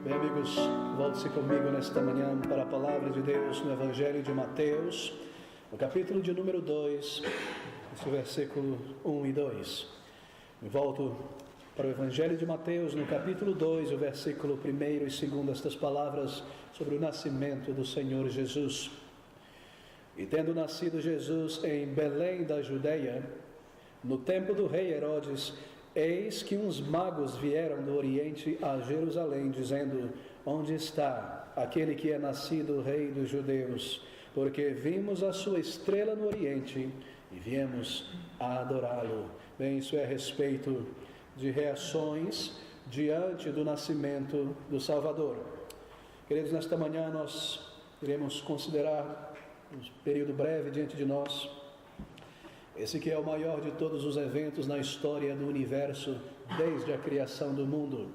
Bem, amigos, volte-se comigo nesta manhã para a palavra de Deus no Evangelho de Mateus, no capítulo de número 2, esse versículo 1 e 2. Me volto para o Evangelho de Mateus, no capítulo 2, o versículo 1 e 2, estas palavras sobre o nascimento do Senhor Jesus. E tendo nascido Jesus em Belém da Judeia, no tempo do rei Herodes, eis que uns magos vieram do Oriente a Jerusalém, dizendo: onde está aquele que é nascido rei dos judeus? Porque vimos a sua estrela no Oriente e viemos a adorá-lo. Bem, isso é a respeito de reações diante do nascimento do Salvador. Queridos, nesta manhã nós iremos considerar um período breve diante de nós. Esse que é o maior de todos os eventos na história do universo, desde a criação do mundo.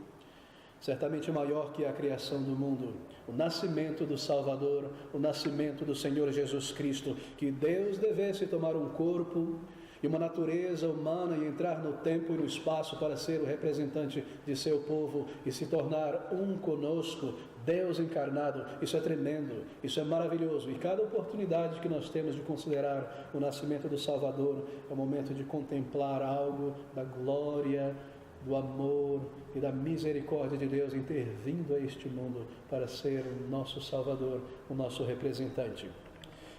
Certamente maior que a criação do mundo. O nascimento do Salvador, o nascimento do Senhor Jesus Cristo. Que Deus devesse tomar um corpo e uma natureza humana e entrar no tempo e no espaço para ser o representante de seu povo e se tornar um conosco, Deus encarnado. Isso é tremendo, isso é maravilhoso, e cada oportunidade que nós temos de considerar o nascimento do Salvador é o momento de contemplar algo da glória, do amor e da misericórdia de Deus intervindo a este mundo para ser o nosso Salvador, o nosso representante.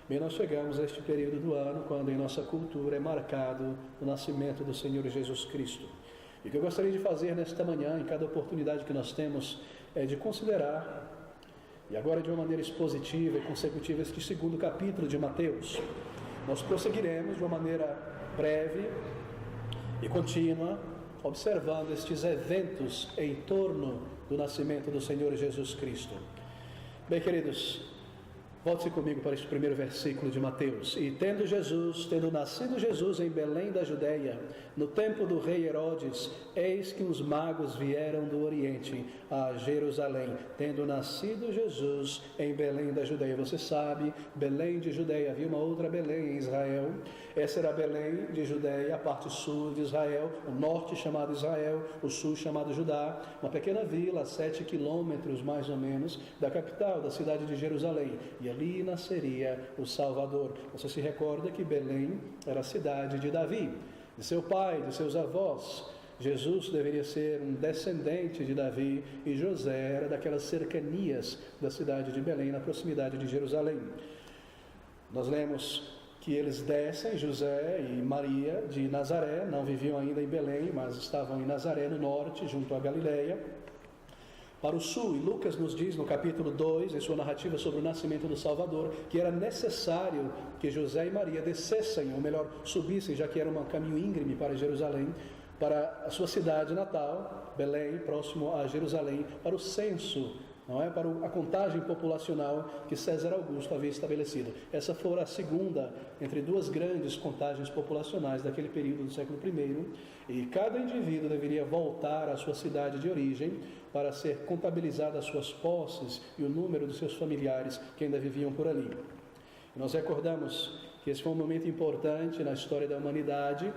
Bem, nós chegamos a este período do ano quando em nossa cultura é marcado o nascimento do Senhor Jesus Cristo. E o que eu gostaria de fazer nesta manhã, em cada oportunidade que nós temos, é de considerar, e agora de uma maneira expositiva e consecutiva, este segundo capítulo de Mateus. Nós prosseguiremos de uma maneira breve e contínua, observando estes eventos em torno do nascimento do Senhor Jesus Cristo. Bem, queridos, volte-se comigo para este primeiro versículo de Mateus. E tendo nascido Jesus em Belém da Judeia, no tempo do rei Herodes, eis que uns magos vieram do Oriente a Jerusalém. Tendo nascido Jesus em Belém da Judeia. Você sabe, Belém de Judeia, havia uma outra Belém em Israel. Essa era a Belém de Judeia, a parte sul de Israel, o norte chamado Israel, o sul chamado Judá. Uma pequena vila, a 7 quilômetros mais ou menos, da capital, da cidade de Jerusalém. E ali nasceria o Salvador. Você se recorda que Belém era a cidade de Davi, de seu pai, de seus avós. Jesus deveria ser um descendente de Davi e José era daquelas cercanias da cidade de Belém, na proximidade de Jerusalém. Nós lemos que eles descem, José e Maria, de Nazaré, não viviam ainda em Belém, mas estavam em Nazaré, no norte, junto à Galileia, para o sul. E Lucas nos diz no capítulo 2, em sua narrativa sobre o nascimento do Salvador, que era necessário que José e Maria descessem, ou melhor, subissem, já que era um caminho íngreme para Jerusalém, para a sua cidade natal, Belém, próximo a Jerusalém, para o censo, não é? Para a contagem populacional que César Augusto havia estabelecido. Essa fora a segunda entre duas grandes contagens populacionais daquele período do século I, e cada indivíduo deveria voltar à sua cidade de origem para ser contabilizada as suas posses e o número dos seus familiares que ainda viviam por ali. E nós recordamos que esse foi um momento importante na história da humanidade.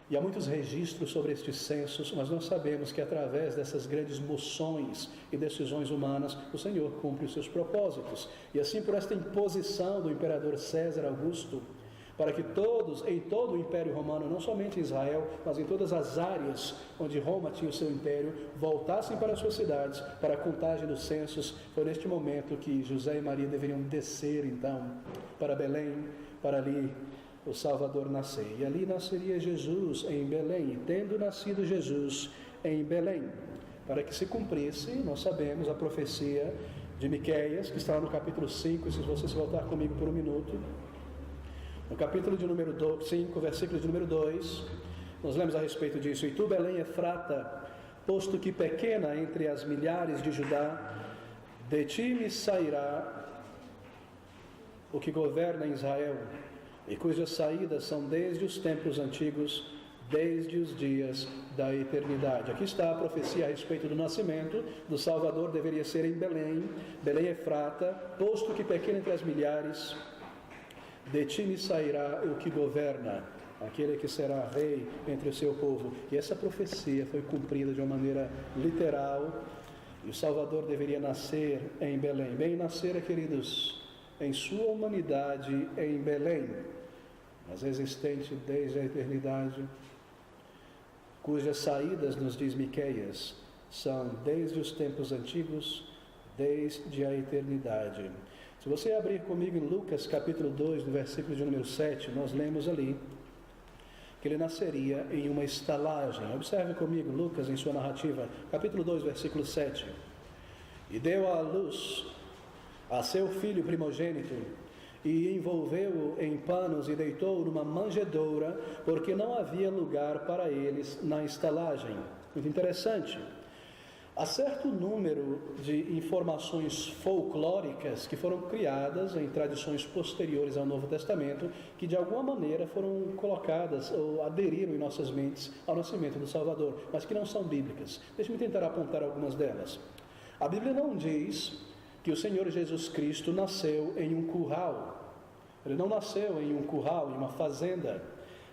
E há muitos registros sobre estes censos, mas nós sabemos que através dessas grandes moções e decisões humanas, o Senhor cumpre os seus propósitos. E assim, por esta imposição do imperador César Augusto, para que todos, em todo o Império Romano, não somente em Israel, mas em todas as áreas onde Roma tinha o seu império, voltassem para as suas cidades, para a contagem dos censos, foi neste momento que José e Maria deveriam descer, então, para Belém, para ali o Salvador nascer. E ali nasceria Jesus em Belém. E tendo nascido Jesus em Belém, para que se cumprisse, nós sabemos, a profecia de Miqueias, que está no capítulo 5, se você se voltar comigo por um minuto, no capítulo de número 5, versículo de número 2, nós lemos a respeito disso. E tu, Belém Efrata, posto que pequena entre as milhares de Judá, de ti me sairá o que governa em Israel, e cujas saídas são desde os tempos antigos, desde os dias da eternidade. Aqui está a profecia a respeito do nascimento do Salvador. Deveria ser em Belém, Belém Efrata, posto que pequeno entre as milhares, de ti me sairá o que governa, aquele que será rei entre o seu povo. E essa profecia foi cumprida de uma maneira literal E o Salvador deveria nascer em Belém. Bem, nascer, queridos, em sua humanidade em Belém, mas existente desde a eternidade, cujas saídas, nos diz Miqueias, são desde os tempos antigos, desde a eternidade. Se você abrir comigo em Lucas capítulo 2, no versículo de número 7, nós lemos ali que ele nasceria em uma estalagem. Observe comigo, Lucas, em sua narrativa, capítulo 2, versículo 7. E deu à luz a seu filho primogênito, e envolveu-o em panos e deitou-o numa manjedoura, porque não havia lugar para eles na estalagem. Muito interessante. Há certo número de informações folclóricas que foram criadas em tradições posteriores ao Novo Testamento, que de alguma maneira foram colocadas ou aderiram em nossas mentes ao nascimento do Salvador, mas que não são bíblicas. Deixe-me tentar apontar algumas delas. A Bíblia não diz que o Senhor Jesus Cristo nasceu em um curral. Ele não nasceu em um curral, em uma fazenda.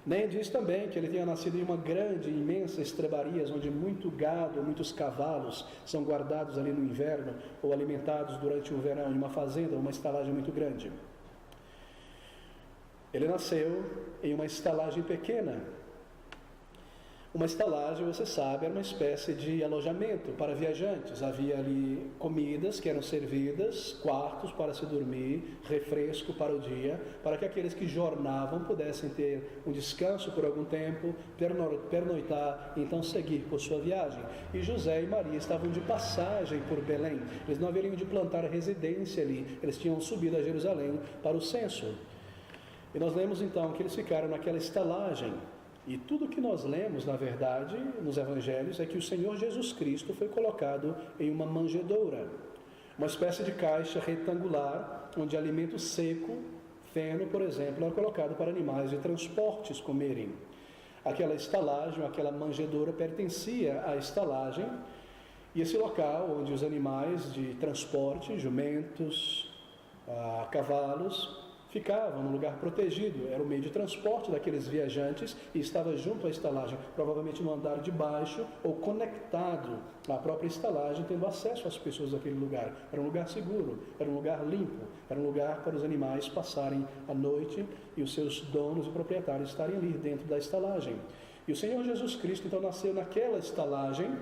Nem diz também que ele tenha nascido em uma grande, imensa estrebarias, onde muito gado, muitos cavalos são guardados ali no inverno, ou alimentados durante o verão, em uma fazenda, uma estalagem muito grande. Ele nasceu em uma estalagem pequena. Uma estalagem, você sabe, era uma espécie de alojamento para viajantes. Havia ali comidas que eram servidas, quartos para se dormir, refresco para o dia, para que aqueles que jornavam pudessem ter um descanso por algum tempo, pernoitar e então seguir por sua viagem. E José e Maria estavam de passagem por Belém. Eles não haveriam de plantar residência ali, eles tinham subido a Jerusalém para o censo. E nós lemos então que eles ficaram naquela estalagem. E tudo que nós lemos, na verdade, nos evangelhos, é que o Senhor Jesus Cristo foi colocado em uma manjedoura, uma espécie de caixa retangular, onde alimento seco, feno, por exemplo, era colocado para animais de transportes comerem. Aquela estalagem, aquela manjedoura pertencia à estalagem, e esse local onde os animais de transporte, jumentos, cavalos, ficavam num lugar protegido, era o meio de transporte daqueles viajantes e estava junto à estalagem, provavelmente no andar de baixo ou conectado à própria estalagem, tendo acesso às pessoas daquele lugar. Era um lugar seguro, era um lugar limpo, era um lugar para os animais passarem a noite e os seus donos e proprietários estarem ali dentro da estalagem. E o Senhor Jesus Cristo então nasceu naquela estalagem,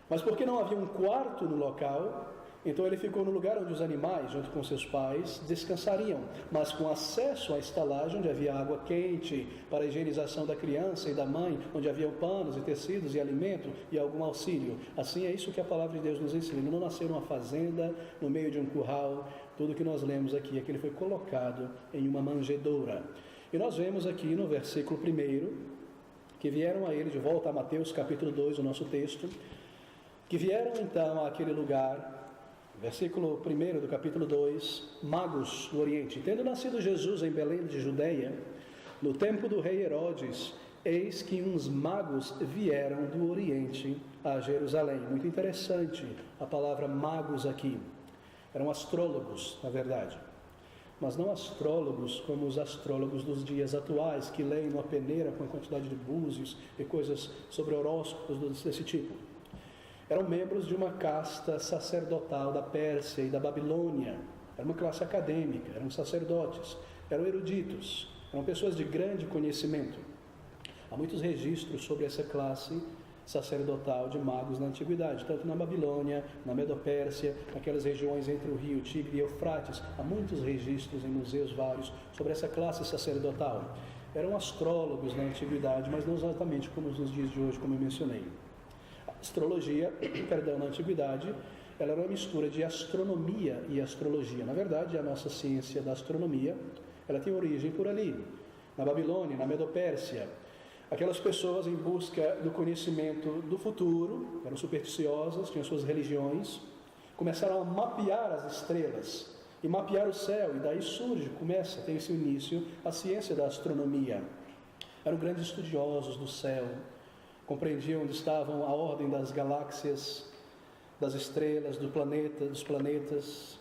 mas porque não havia um quarto no local, então ele ficou no lugar onde os animais, junto com seus pais, descansariam, mas com acesso à estalagem, onde havia água quente para a higienização da criança e da mãe, onde havia panos e tecidos e alimento e algum auxílio. Assim é isso que a palavra de Deus nos ensina. Ele não nasceu numa fazenda, no meio de um curral. Tudo que nós lemos aqui é que ele foi colocado em uma manjedoura. E nós vemos aqui no versículo 1, que vieram a ele, de volta a Mateus capítulo 2, o nosso texto, que vieram então àquele lugar. Versículo 1 do capítulo 2, magos do Oriente. Tendo nascido Jesus em Belém de Judeia, no tempo do rei Herodes, eis que uns magos vieram do Oriente a Jerusalém. Muito interessante a palavra magos aqui. Eram astrólogos, na verdade. Mas não astrólogos como os astrólogos dos dias atuais, que leem uma peneira com a quantidade de búzios e coisas sobre horóscopos desse tipo. Eram membros de uma casta sacerdotal da Pérsia e da Babilônia. Era uma classe acadêmica, eram sacerdotes, eram eruditos, eram pessoas de grande conhecimento. Há muitos registros sobre essa classe sacerdotal de magos na antiguidade, tanto na Babilônia, na Medopérsia, naquelas regiões entre o rio Tigre e Eufrates. Há muitos registros em museus vários sobre essa classe sacerdotal. Eram astrólogos na antiguidade, mas não exatamente como nos dias de hoje, como eu mencionei. Astrologia, na antiguidade, ela era uma mistura de astronomia e astrologia. Na verdade, a nossa ciência da astronomia, ela tem origem por ali, na Babilônia, na Medopérsia. Aquelas pessoas em busca do conhecimento do futuro, eram supersticiosas, tinham suas religiões, começaram a mapear as estrelas e mapear o céu, e daí tem esse início a ciência da astronomia. Eram grandes estudiosos do céu, compreendiam onde estavam a ordem das galáxias, das estrelas, dos planetas.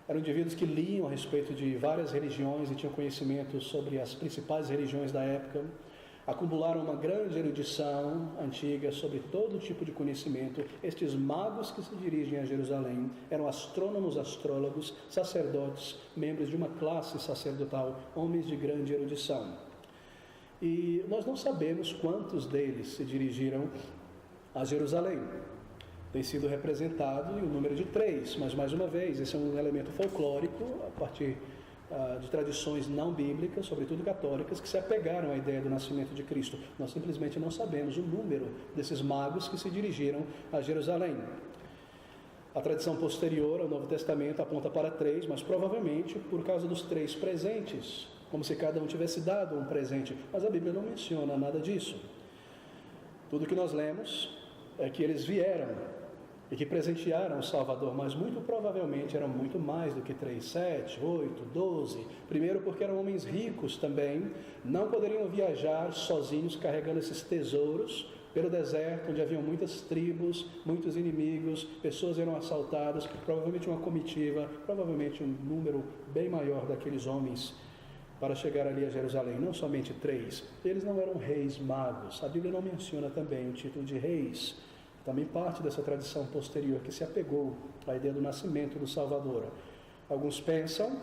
Eram indivíduos que liam a respeito de várias religiões e tinham conhecimento sobre as principais religiões da época. acumularam uma grande erudição antiga sobre todo tipo de conhecimento. Estes magos que se dirigem a Jerusalém eram astrônomos, astrólogos, sacerdotes, membros de uma classe sacerdotal, homens de grande erudição. E nós não sabemos quantos deles se dirigiram a Jerusalém. Tem sido representado em um número de 3, mas mais uma vez, esse é um elemento folclórico a partir de tradições não bíblicas, sobretudo católicas, que se apegaram à ideia do nascimento de Cristo. Nós simplesmente não sabemos o número desses magos que se dirigiram a Jerusalém. A tradição posterior ao Novo Testamento aponta para 3, mas provavelmente por causa dos 3 presentes, como se cada um tivesse dado um presente, mas a Bíblia não menciona nada disso. Tudo que nós lemos é que eles vieram e que presentearam o Salvador, mas muito provavelmente eram muito mais do que 3, 7, 8, 12. Primeiro porque eram homens ricos também, não poderiam viajar sozinhos carregando esses tesouros pelo deserto, onde haviam muitas tribos, muitos inimigos, pessoas eram assaltadas, provavelmente uma comitiva, provavelmente um número bem maior daqueles homens para chegar ali a Jerusalém, não somente 3. Eles não eram reis magos, a Bíblia não menciona também o título de reis. Também parte dessa tradição posterior que se apegou à ideia do nascimento do Salvador. Alguns pensam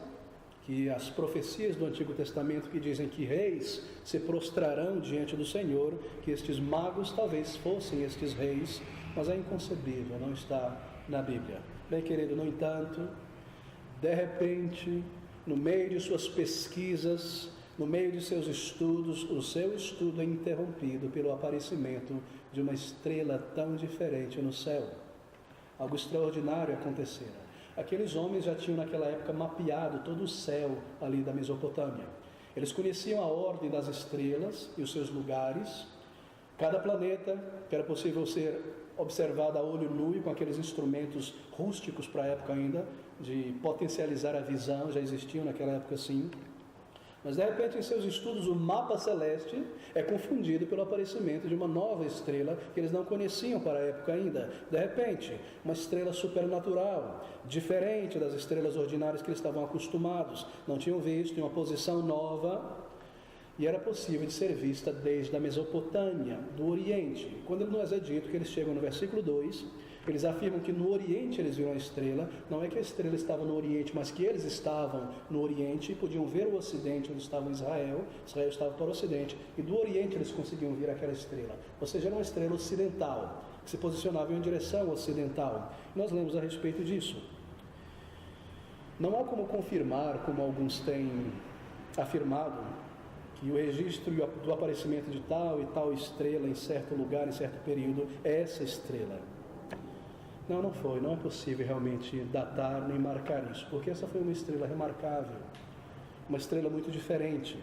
que as profecias do Antigo Testamento que dizem que reis se prostrarão diante do Senhor, que estes magos talvez fossem estes reis, mas é inconcebível, não está na Bíblia. Bem, querido, no entanto, de repente, no meio de suas pesquisas, no meio de seus estudos, o seu estudo é interrompido pelo aparecimento de uma estrela tão diferente no céu. Algo extraordinário acontecera. Aqueles homens já tinham naquela época mapeado todo o céu ali da Mesopotâmia. Eles conheciam a ordem das estrelas e os seus lugares. Cada planeta que era possível ser observado a olho nu e com aqueles instrumentos rústicos para a época ainda, de potencializar a visão, já existiam naquela época sim. Mas de repente em seus estudos o mapa celeste é confundido pelo aparecimento de uma nova estrela que eles não conheciam para a época ainda. De repente, uma estrela supernatural, diferente das estrelas ordinárias que eles estavam acostumados, não tinham visto, em uma posição nova, e era possível de ser vista desde a Mesopotâmia, do Oriente. Quando nos é dito que eles chegam no versículo 2, eles afirmam que no Oriente eles viram a estrela. Não é que a estrela estava no Oriente, mas que eles estavam no Oriente e podiam ver o Ocidente, onde estava Israel. Israel estava para o Ocidente, e do Oriente eles conseguiam ver aquela estrela. Ou seja, era uma estrela ocidental, que se posicionava em direção ocidental. Nós lemos a respeito disso. Não há como confirmar, como alguns têm afirmado, que o registro do aparecimento de tal e tal estrela em certo lugar, em certo período, é essa estrela. Não foi, não é possível realmente datar nem marcar isso, porque essa foi uma estrela remarcável, uma estrela muito diferente.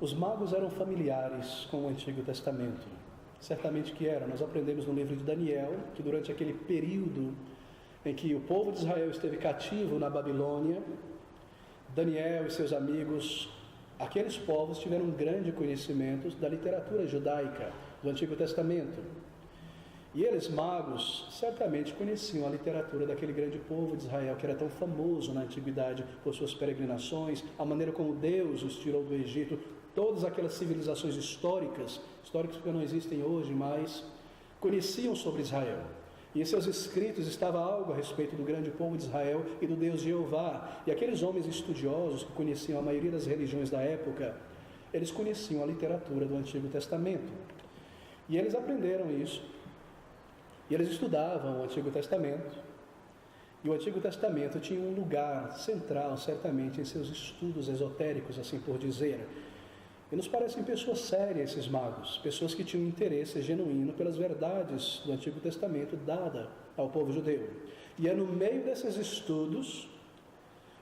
Os magos eram familiares com o Antigo Testamento, certamente que eram. Nós aprendemos no livro de Daniel, que durante aquele período em que o povo de Israel esteve cativo na Babilônia, Daniel e seus amigos, aqueles povos tiveram um grande conhecimento da literatura judaica do Antigo Testamento. E eles, magos, certamente conheciam a literatura daquele grande povo de Israel, que era tão famoso na antiguidade por suas peregrinações, a maneira como Deus os tirou do Egito, todas aquelas civilizações históricas que não existem hoje, mas conheciam sobre Israel. E em seus escritos estava algo a respeito do grande povo de Israel e do Deus Jeová. E aqueles homens estudiosos que conheciam a maioria das religiões da época, eles conheciam a literatura do Antigo Testamento. E eles aprenderam isso. E eles estudavam o Antigo Testamento. E o Antigo Testamento tinha um lugar central, certamente, em seus estudos esotéricos, assim por dizer. E nos parecem pessoas sérias esses magos, pessoas que tinham interesse genuíno pelas verdades do Antigo Testamento dada ao povo judeu. E é no meio desses estudos,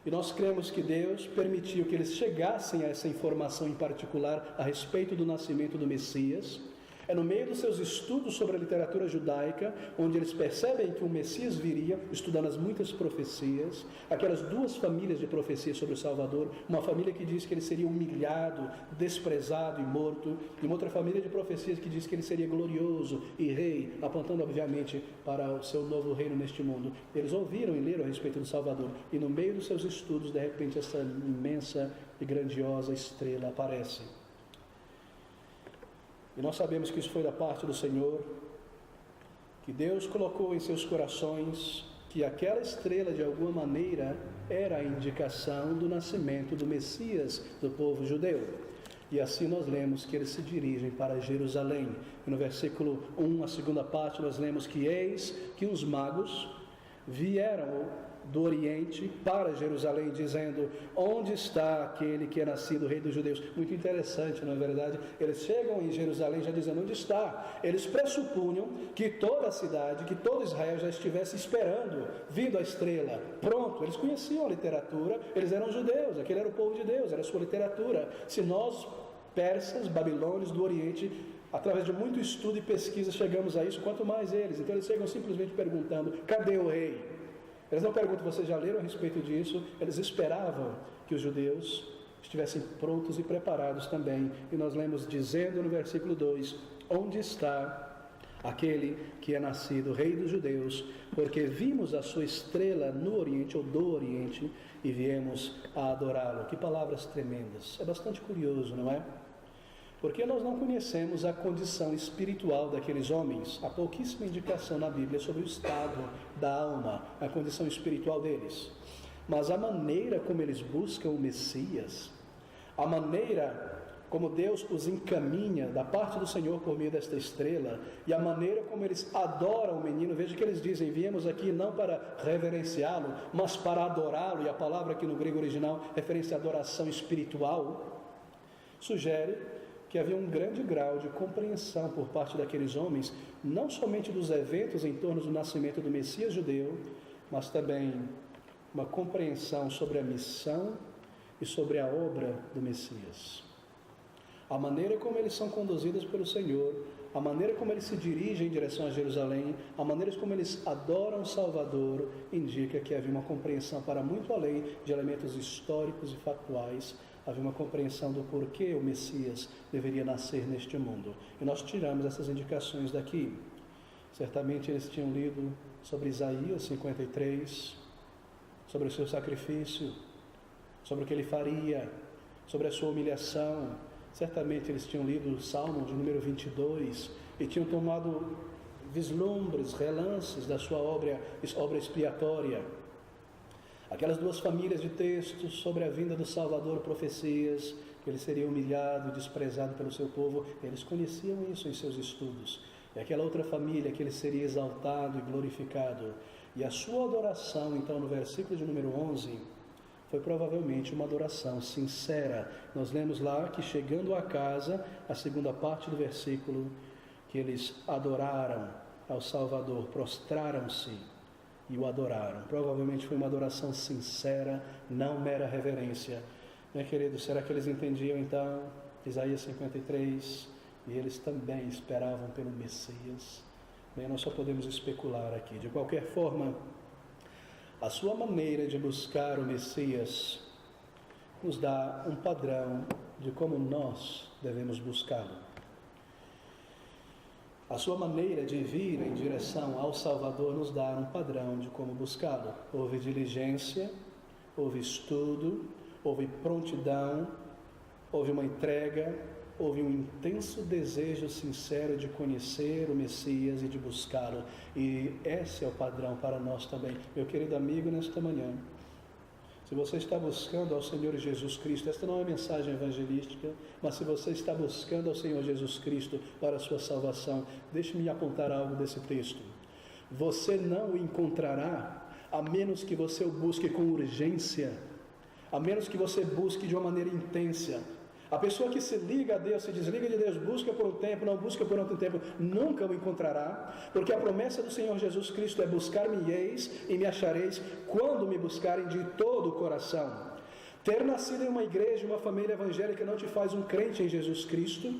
e nós cremos que Deus permitiu que eles chegassem a essa informação em particular a respeito do nascimento do Messias. É no meio dos seus estudos sobre a literatura judaica, onde eles percebem que o Messias viria, estudando as muitas profecias, aquelas duas famílias de profecias sobre o Salvador, uma família que diz que ele seria humilhado, desprezado e morto, e uma outra família de profecias que diz que ele seria glorioso e rei, apontando obviamente para o seu novo reino neste mundo. Eles ouviram e leram a respeito do Salvador, e no meio dos seus estudos, de repente, essa imensa e grandiosa estrela aparece. E nós sabemos que isso foi da parte do Senhor, que Deus colocou em seus corações que aquela estrela, de alguma maneira, era a indicação do nascimento do Messias do povo judeu. E assim nós lemos que eles se dirigem para Jerusalém. E no versículo 1, a segunda parte, nós lemos que eis que uns magos vieram do Oriente para Jerusalém, dizendo: onde está aquele que é nascido rei dos judeus? Muito interessante, não é verdade? Eles chegam em Jerusalém já dizendo onde está. Eles pressupunham que toda a cidade, que todo Israel já estivesse esperando, vindo a estrela, pronto. Eles conheciam a literatura, eles eram judeus, aquele era o povo de Deus, era a sua literatura. Se nós, persas, babilônios do Oriente, através de muito estudo e pesquisa, chegamos a isso, quanto mais eles. Então eles chegam simplesmente perguntando: cadê o rei? Eles não perguntam: vocês já leram a respeito disso? Eles esperavam que os judeus estivessem prontos e preparados também. E nós lemos dizendo no versículo 2: onde está aquele que é nascido rei dos judeus? Porque vimos a sua estrela no Oriente, ou do Oriente, e viemos a adorá-lo. Que palavras tremendas. É bastante curioso, não é? Porque nós não conhecemos a condição espiritual daqueles homens. Há pouquíssima indicação na Bíblia sobre o estado da alma, a condição espiritual deles. Mas a maneira como eles buscam o Messias, a maneira como Deus os encaminha da parte do Senhor por meio desta estrela, e a maneira como eles adoram o menino, veja que eles dizem: viemos aqui não para reverenciá-lo, mas para adorá-lo. E a palavra aqui no grego original, referência à adoração espiritual, sugere que havia um grande grau de compreensão por parte daqueles homens, não somente dos eventos em torno do nascimento do Messias judeu, mas também uma compreensão sobre a missão e sobre a obra do Messias. A maneira como eles são conduzidos pelo Senhor, a maneira como eles se dirigem em direção a Jerusalém, a maneira como eles adoram o Salvador, indica que havia uma compreensão para muito além de elementos históricos e factuais. Havia uma compreensão do porquê o Messias deveria nascer neste mundo. E nós tiramos essas indicações daqui. Certamente eles tinham lido sobre Isaías 53, sobre o seu sacrifício, sobre o que ele faria, sobre a sua humilhação. Certamente eles tinham lido o Salmo de número 22 e tinham tomado vislumbres, relances da sua obra expiatória. Aquelas duas famílias de textos sobre a vinda do Salvador, profecias, que ele seria humilhado e desprezado pelo seu povo, eles conheciam isso em seus estudos. E aquela outra família, que ele seria exaltado e glorificado. E a sua adoração, então, no versículo de número 11, foi provavelmente uma adoração sincera. Nós lemos lá que, chegando a casa, a segunda parte do versículo, que eles adoraram ao Salvador, prostraram-se e o adoraram. Provavelmente foi uma adoração sincera, não mera reverência. Meu querido, será que eles entendiam então Isaías 53? E eles também esperavam pelo Messias? Bem, nós só podemos especular aqui. De qualquer forma, a sua maneira de buscar o Messias nos dá um padrão de como nós devemos buscá-lo. A sua maneira de vir em direção ao Salvador nos dá um padrão de como buscá-lo. Houve diligência, houve estudo, houve prontidão, houve uma entrega, houve um intenso desejo sincero de conhecer o Messias e de buscá-lo. E esse é o padrão para nós também. Meu querido amigo, nesta manhã, se você está buscando ao Senhor Jesus Cristo, esta não é mensagem evangelística, mas se você está buscando ao Senhor Jesus Cristo para a sua salvação, deixe-me apontar algo desse texto. Você não o encontrará a menos que você o busque com urgência, a menos que você busque de uma maneira intensa. A pessoa que se liga a Deus, se desliga de Deus, busca por um tempo, não busca por outro tempo, nunca o encontrará, porque a promessa do Senhor Jesus Cristo é: buscar-me-eis e me achareis quando me buscarem de todo o coração. Ter nascido em uma igreja, uma família evangélica não te faz um crente em Jesus Cristo.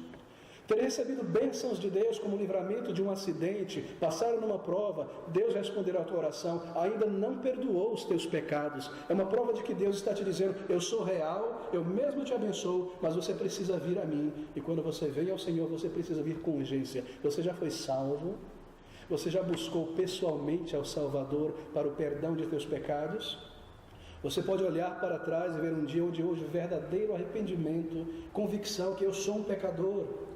Ter recebido bênçãos de Deus como livramento de um acidente, passar numa prova, Deus responderá a tua oração, ainda não perdoou os teus pecados. É uma prova de que Deus está te dizendo: eu sou real, eu mesmo te abençoo, mas você precisa vir a mim. E quando você vem ao Senhor, você precisa vir com urgência. Você já foi salvo? Você já buscou pessoalmente ao Salvador para o perdão de teus pecados? Você pode olhar para trás e ver um dia onde houve verdadeiro arrependimento, convicção que eu sou um pecador.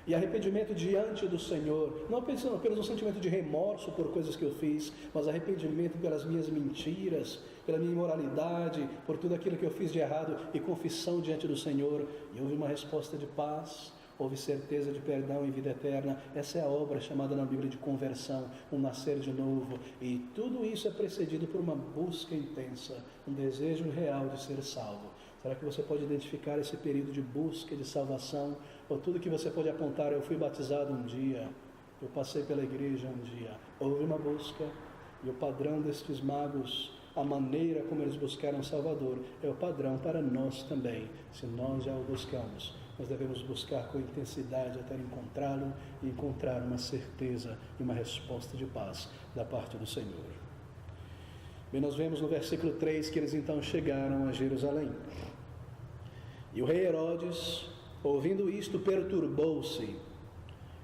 e arrependimento diante do Senhor, não apenas um sentimento de remorso por coisas que eu fiz, mas arrependimento pelas minhas mentiras, pela minha imoralidade, por tudo aquilo que eu fiz de errado, e confissão diante do Senhor, e houve uma resposta de paz, houve certeza de perdão e vida eterna. Essa é a obra chamada na Bíblia de conversão, um nascer de novo, e tudo isso é precedido por uma busca intensa, um desejo real de ser salvo. Será que você pode identificar esse período de busca, de salvação? Ou tudo que você pode apontar: eu fui batizado um dia, eu passei pela igreja um dia. Houve uma busca, e o padrão destes magos, a maneira como eles buscaram o Salvador, é o padrão para nós também. Se nós já o buscamos, nós devemos buscar com intensidade até encontrá-lo e encontrar uma certeza e uma resposta de paz da parte do Senhor. Bem, nós vemos no versículo 3 que eles então chegaram a Jerusalém. E o rei Herodes, ouvindo isto, perturbou-se,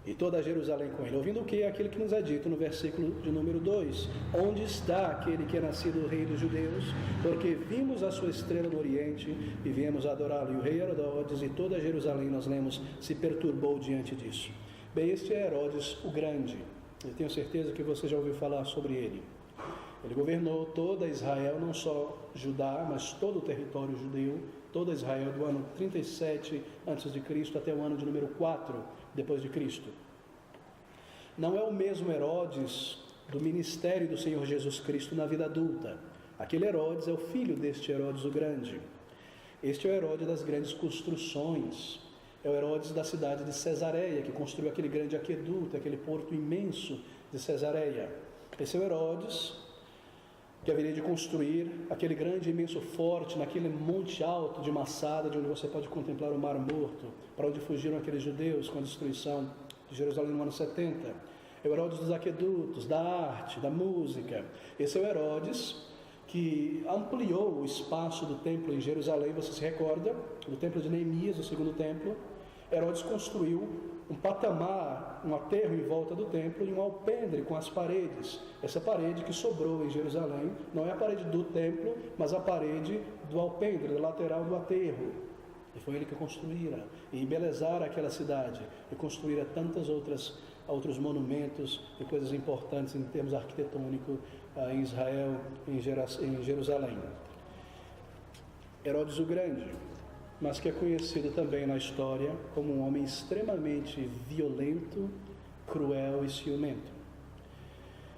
e toda Jerusalém com ele. Ouvindo o que? Aquilo que nos é dito no versículo de número 2. Onde está aquele que é nascido rei dos judeus? Porque vimos a sua estrela no oriente e viemos adorá-lo. E o rei Herodes e toda Jerusalém, nós lemos, se perturbou diante disso. Bem, este é Herodes o Grande. Eu tenho certeza que você já ouviu falar sobre ele. Ele governou toda Israel, não só Judá, mas todo o território judeu, toda Israel, do ano 37 a.C. até o ano de número 4 depois de Cristo. Não é o mesmo Herodes do ministério do Senhor Jesus Cristo na vida adulta. Aquele Herodes é o filho deste Herodes o Grande. Este é o Herodes das grandes construções. É o Herodes da cidade de Cesareia, que construiu aquele grande aqueduto, aquele porto imenso de Cesareia. Esse é o Herodes que haveria de construir aquele grande, imenso forte, naquele monte alto de Massada, de onde você pode contemplar o Mar Morto, para onde fugiram aqueles judeus com a destruição de Jerusalém no ano 70. É o Herodes dos aquedutos, da arte, da música. Esse é o Herodes que ampliou o espaço do templo em Jerusalém. Você se recorda? Do templo de Neemias, o segundo templo. Herodes construiu um patamar, um aterro em volta do templo e um alpendre com as paredes. Essa parede que sobrou em Jerusalém não é a parede do templo, mas a parede do alpendre, da lateral do aterro. E foi ele que construíra e embelezara aquela cidade e construíra tantas outros monumentos e coisas importantes em termos arquitetônicos em Israel, em Jerusalém. Herodes o Grande, mas que é conhecido também na história como um homem extremamente violento, cruel e ciumento.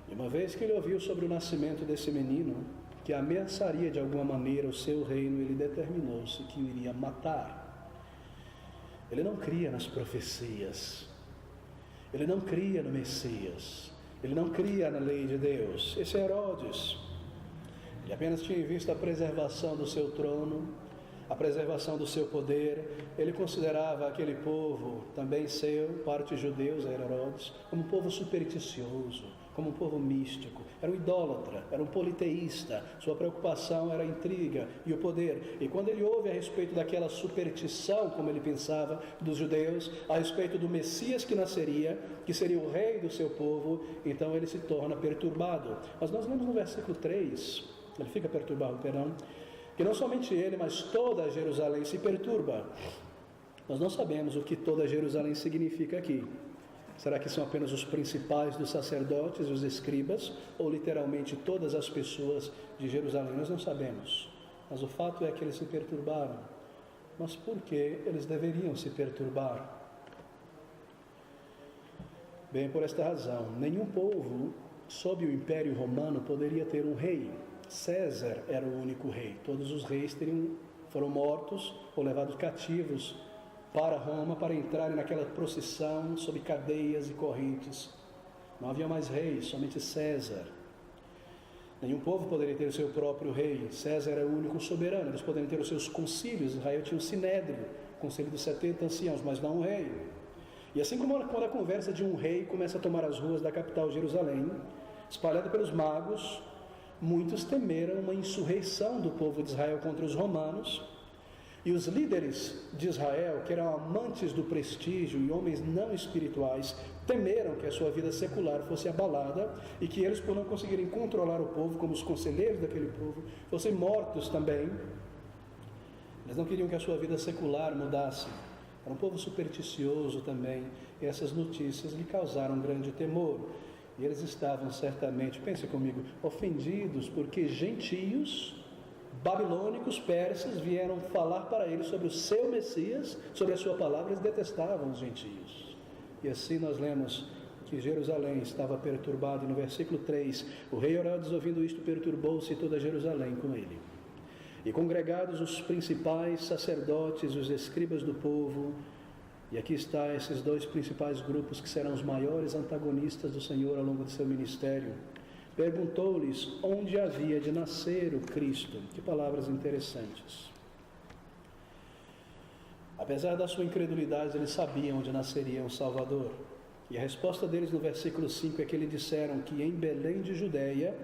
E uma vez que ele ouviu sobre o nascimento desse menino, que ameaçaria de alguma maneira o seu reino, ele determinou-se que o iria matar. Ele não cria nas profecias, ele não cria no Messias, ele não cria na lei de Deus. Esse é Herodes. Ele apenas tinha em vista a preservação do seu trono, a preservação do seu poder. Ele considerava aquele povo, também seu, parte judeus, era Herodes, como um povo supersticioso, como um povo místico. Era um idólatra, era um politeísta. Sua preocupação era a intriga e o poder. E quando ele ouve a respeito daquela superstição, como ele pensava, dos judeus, a respeito do Messias que nasceria, que seria o rei do seu povo, então ele se torna perturbado. Mas nós lemos no versículo 3, ele fica perturbado, que não somente ele, mas toda Jerusalém se perturba. Nós não sabemos o que toda Jerusalém significa aqui. Será que são apenas os principais dos sacerdotes e os escribas, ou literalmente todas as pessoas de Jerusalém? Nós não sabemos. Mas o fato é que eles se perturbaram. Mas por que eles deveriam se perturbar? Bem, por esta razão, nenhum povo sob o Império Romano poderia ter um rei. César era o único rei. Todos os reis foram mortos ou levados cativos para Roma para entrarem naquela procissão sob cadeias e correntes. Não havia mais reis, somente César. Nenhum povo poderia ter o seu próprio rei. César era o único soberano. Eles poderiam ter os seus concílios. Israel tinha o Sinédrio, o conselho dos 70 anciãos, mas não um rei. E assim como quando a conversa de um rei começa a tomar as ruas da capital Jerusalém, espalhada pelos magos, muitos temeram uma insurreição do povo de Israel contra os romanos, e os líderes de Israel, que eram amantes do prestígio e homens não espirituais, temeram que a sua vida secular fosse abalada e que eles, por não conseguirem controlar o povo, como os conselheiros daquele povo, fossem mortos também. Eles não queriam que a sua vida secular mudasse. Era um povo supersticioso também, e essas notícias lhe causaram grande temor. E eles estavam certamente, pense comigo, ofendidos porque gentios, babilônicos, persas, vieram falar para eles sobre o seu Messias, sobre a sua palavra. Eles detestavam os gentios. E assim nós lemos que Jerusalém estava perturbada. E no versículo 3, o rei Herodes, ouvindo isto, perturbou-se e toda Jerusalém com ele. E congregados os principais sacerdotes e os escribas do povo, e aqui está esses dois principais grupos que serão os maiores antagonistas do Senhor ao longo do seu ministério, perguntou-lhes onde havia de nascer o Cristo. Que palavras interessantes. Apesar da sua incredulidade, eles sabiam onde nasceria o Salvador. E a resposta deles no versículo 5 é que eles disseram que em Belém de Judeia,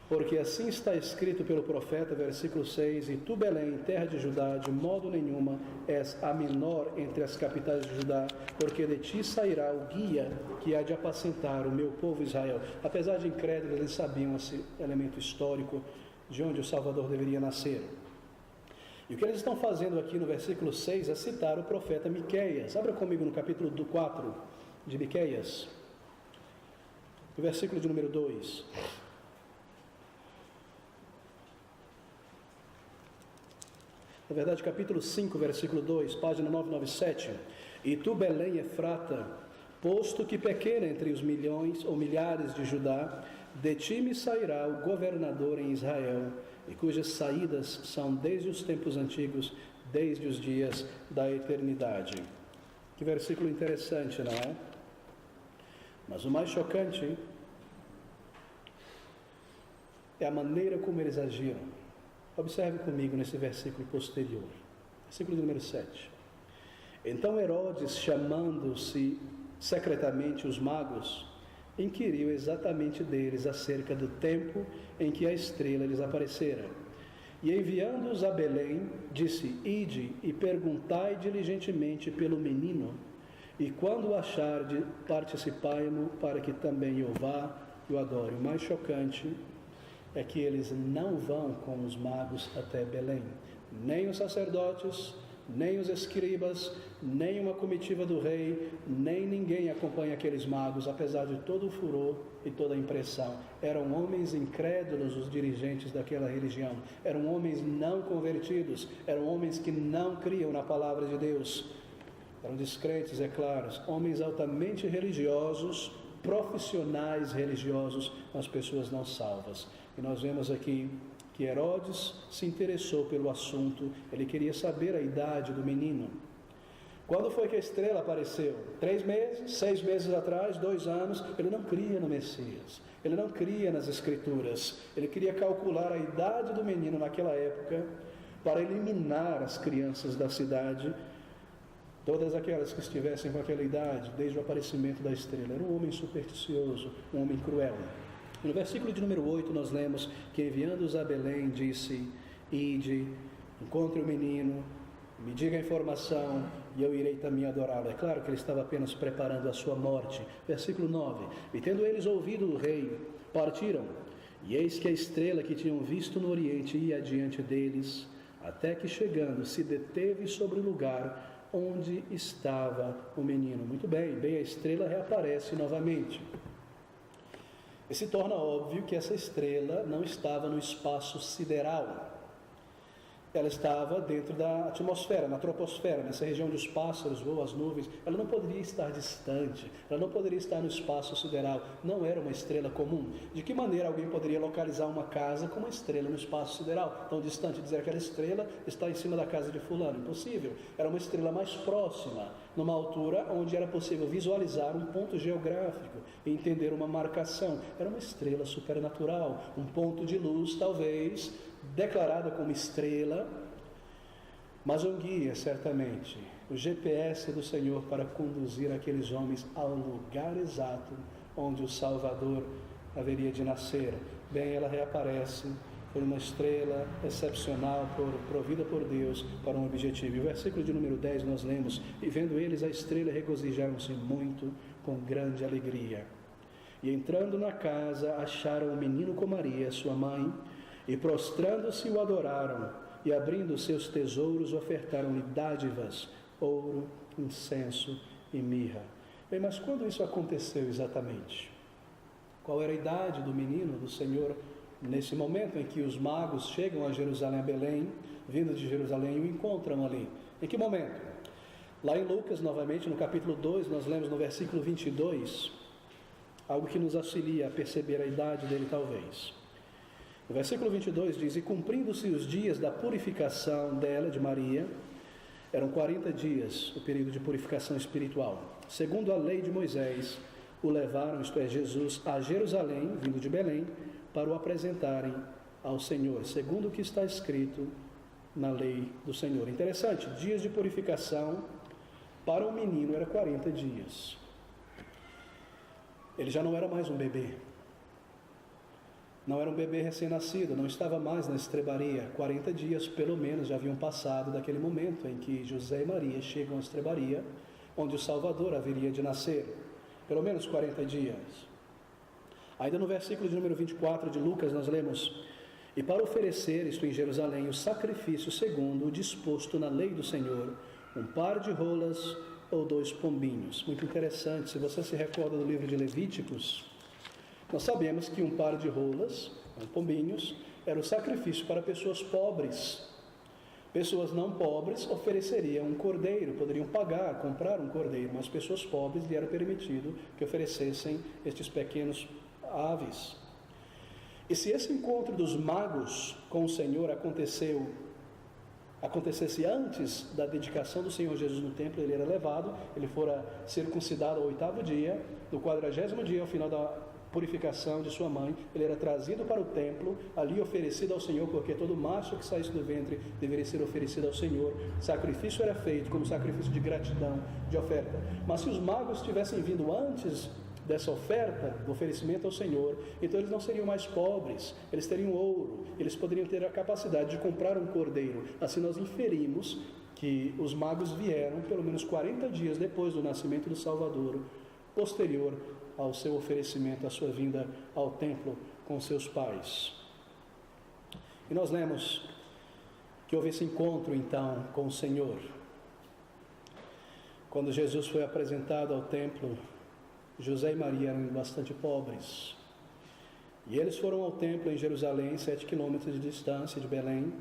porque assim está escrito pelo profeta, versículo 6, e tu, Belém, terra de Judá, de modo nenhuma és a menor entre as capitais de Judá, porque de ti sairá o guia que há de apacentar o meu povo Israel. Apesar de incrédulos, eles sabiam esse elemento histórico de onde o Salvador deveria nascer. E o que eles estão fazendo aqui no versículo 6 é citar o profeta Miqueias. Abra comigo no capítulo 4 de Miqueias, no versículo de número 2. Na verdade, capítulo 5, versículo 2, página 997. E tu, Belém Efrata, posto que pequena entre os milhões ou milhares de Judá, de ti me sairá o governador em Israel, e cujas saídas são desde os tempos antigos, desde os dias da eternidade. Que versículo interessante, não é? Mas o mais chocante é a maneira como eles agiram. Observe comigo nesse versículo posterior, versículo número 7. Então Herodes, chamando-se secretamente os magos, inquiriu exatamente deles acerca do tempo em que a estrela lhes aparecera. E enviando-os a Belém, disse: Ide e perguntai diligentemente pelo menino, e quando o acharde, participai-mo, para que também eu vá e o adore. O mais chocante é que eles não vão com os magos até Belém. Nem os sacerdotes, nem os escribas, nem uma comitiva do rei, nem ninguém acompanha aqueles magos, apesar de todo o furor e toda a impressão. Eram homens incrédulos os dirigentes daquela religião, eram homens não convertidos, eram homens que não criam na palavra de Deus, eram descrentes, é claro, homens altamente religiosos, profissionais religiosos, mas pessoas não salvas. E nós vemos aqui que Herodes se interessou pelo assunto, ele queria saber a idade do menino. Quando foi que a estrela apareceu? 3 meses, 6 meses atrás, 2 anos? Ele não cria no Messias, ele não cria nas Escrituras, ele queria calcular a idade do menino naquela época, para eliminar as crianças da cidade, todas aquelas que estivessem com aquela idade, desde o aparecimento da estrela. Era um homem supersticioso, um homem cruel. No versículo de número 8 nós lemos que enviando-os a Belém disse: Ide, encontre o menino, me diga a informação e eu irei também adorá-lo. É claro que ele estava apenas preparando a sua morte. Versículo 9: E tendo eles ouvido o rei, partiram, e eis que a estrela que tinham visto no oriente ia adiante deles, até que chegando se deteve sobre o lugar onde estava o menino. Muito bem, a estrela reaparece novamente. E se torna óbvio que essa estrela não estava no espaço sideral. Ela estava dentro da atmosfera, na troposfera, nessa região onde os pássaros voam, as nuvens. Ela não poderia estar distante, ela não poderia estar no espaço sideral. Não era uma estrela comum. De que maneira alguém poderia localizar uma casa com uma estrela no espaço sideral, tão distante, dizer que aquela estrela está em cima da casa de fulano? Impossível. Era uma estrela mais próxima, numa altura onde era possível visualizar um ponto geográfico e entender uma marcação. Era uma estrela supernatural, um ponto de luz, talvez declarada como estrela, mas um guia, certamente, o GPS do Senhor para conduzir aqueles homens ao lugar exato onde o Salvador haveria de nascer. Bem, ela reaparece, foi uma estrela excepcional, provida por Deus para um objetivo. E o versículo de número 10 nós lemos: E vendo eles a estrela, regozijaram-se muito com grande alegria. E entrando na casa, acharam o menino com Maria, sua mãe, e prostrando-se o adoraram, e abrindo seus tesouros ofertaram-lhe dádivas, ouro, incenso e mirra. Bem, mas quando isso aconteceu exatamente? Qual era a idade do menino, do Senhor, nesse momento em que os magos chegam a Jerusalém, a Belém, vindo de Jerusalém, e o encontram ali? Em que momento? Lá em Lucas, novamente, no capítulo 2, nós lemos no versículo 22, algo que nos auxilia a perceber a idade dele, talvez. No versículo 22 diz: e cumprindo-se os dias da purificação dela, de Maria, eram 40 dias o período de purificação espiritual. Segundo a lei de Moisés, o levaram, isto é, Jesus, a Jerusalém, vindo de Belém, para o apresentarem ao Senhor, segundo o que está escrito na lei do Senhor. Interessante, dias de purificação para o menino era 40 dias. Ele já não era mais um bebê. Não era um bebê recém-nascido, não estava mais na estrebaria. 40 dias, pelo menos, já haviam passado daquele momento em que José e Maria chegam à estrebaria, onde o Salvador haveria de nascer. Pelo menos 40 dias. Ainda no versículo de número 24 de Lucas, nós lemos: e para oferecer, isto em Jerusalém, o sacrifício segundo o disposto na lei do Senhor, um par de rolas ou 2 pombinhos. Muito interessante, se você se recorda do livro de Levíticos, nós sabemos que um par de rolas, pombinhos, era o sacrifício para pessoas pobres. Pessoas não pobres ofereceriam um cordeiro, poderiam pagar, comprar um cordeiro, mas pessoas pobres lhe era permitido que oferecessem estes pequenos aves. E se esse encontro dos magos com o Senhor acontecesse antes da dedicação do Senhor Jesus no templo, ele era levado, ele fora circuncidado ao 8º dia, no 40º dia, ao final da purificação de sua mãe, ele era trazido para o templo, ali oferecido ao Senhor, porque todo macho que saísse do ventre deveria ser oferecido ao Senhor. Sacrifício era feito como sacrifício de gratidão, de oferta. Mas se os magos tivessem vindo antes dessa oferta, do oferecimento ao Senhor, então eles não seriam mais pobres, eles teriam ouro, eles poderiam ter a capacidade de comprar um cordeiro. Assim nós inferimos que os magos vieram pelo menos 40 dias depois do nascimento do Salvador, posterior ao seu oferecimento, à sua vinda ao templo com seus pais. E nós lemos que houve esse encontro então com o Senhor. Quando Jesus foi apresentado ao templo, José e Maria eram bastante pobres. E eles foram ao templo em Jerusalém, 7 quilômetros de distância de Belém.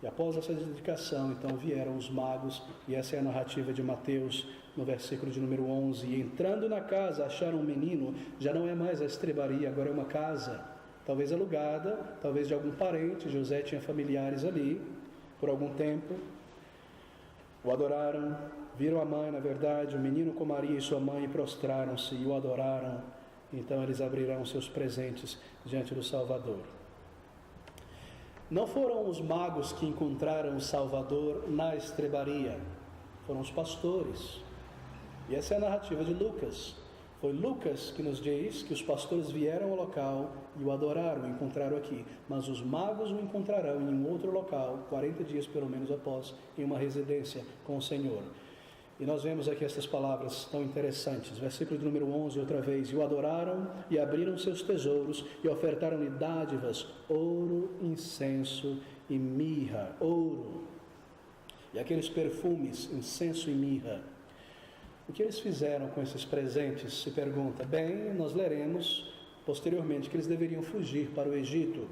E após essa dedicação, então vieram os magos, e essa é a narrativa de Mateus, no versículo de número 11. E entrando na casa, acharam um menino, já não é mais a estrebaria, agora é uma casa, talvez alugada, talvez de algum parente. José tinha familiares ali, por algum tempo. O adoraram, viram a mãe, na verdade, o menino com Maria e sua mãe, e prostraram-se e o adoraram. Então eles abrirão seus presentes diante do Salvador. Não foram os magos que encontraram o Salvador na estrebaria, foram os pastores. E essa é a narrativa de Lucas. Foi Lucas que nos diz que os pastores vieram ao local e o adoraram, o encontraram aqui. Mas os magos o encontrarão em um outro local, 40 dias pelo menos após, em uma residência com o Senhor. E nós vemos aqui estas palavras tão interessantes. Versículo de número 11, outra vez. E o adoraram e abriram seus tesouros e ofertaram-lhe dádivas, ouro, incenso e mirra. Ouro. E aqueles perfumes, incenso e mirra. O que eles fizeram com esses presentes, se pergunta. Bem, nós leremos posteriormente que eles deveriam fugir para o Egito.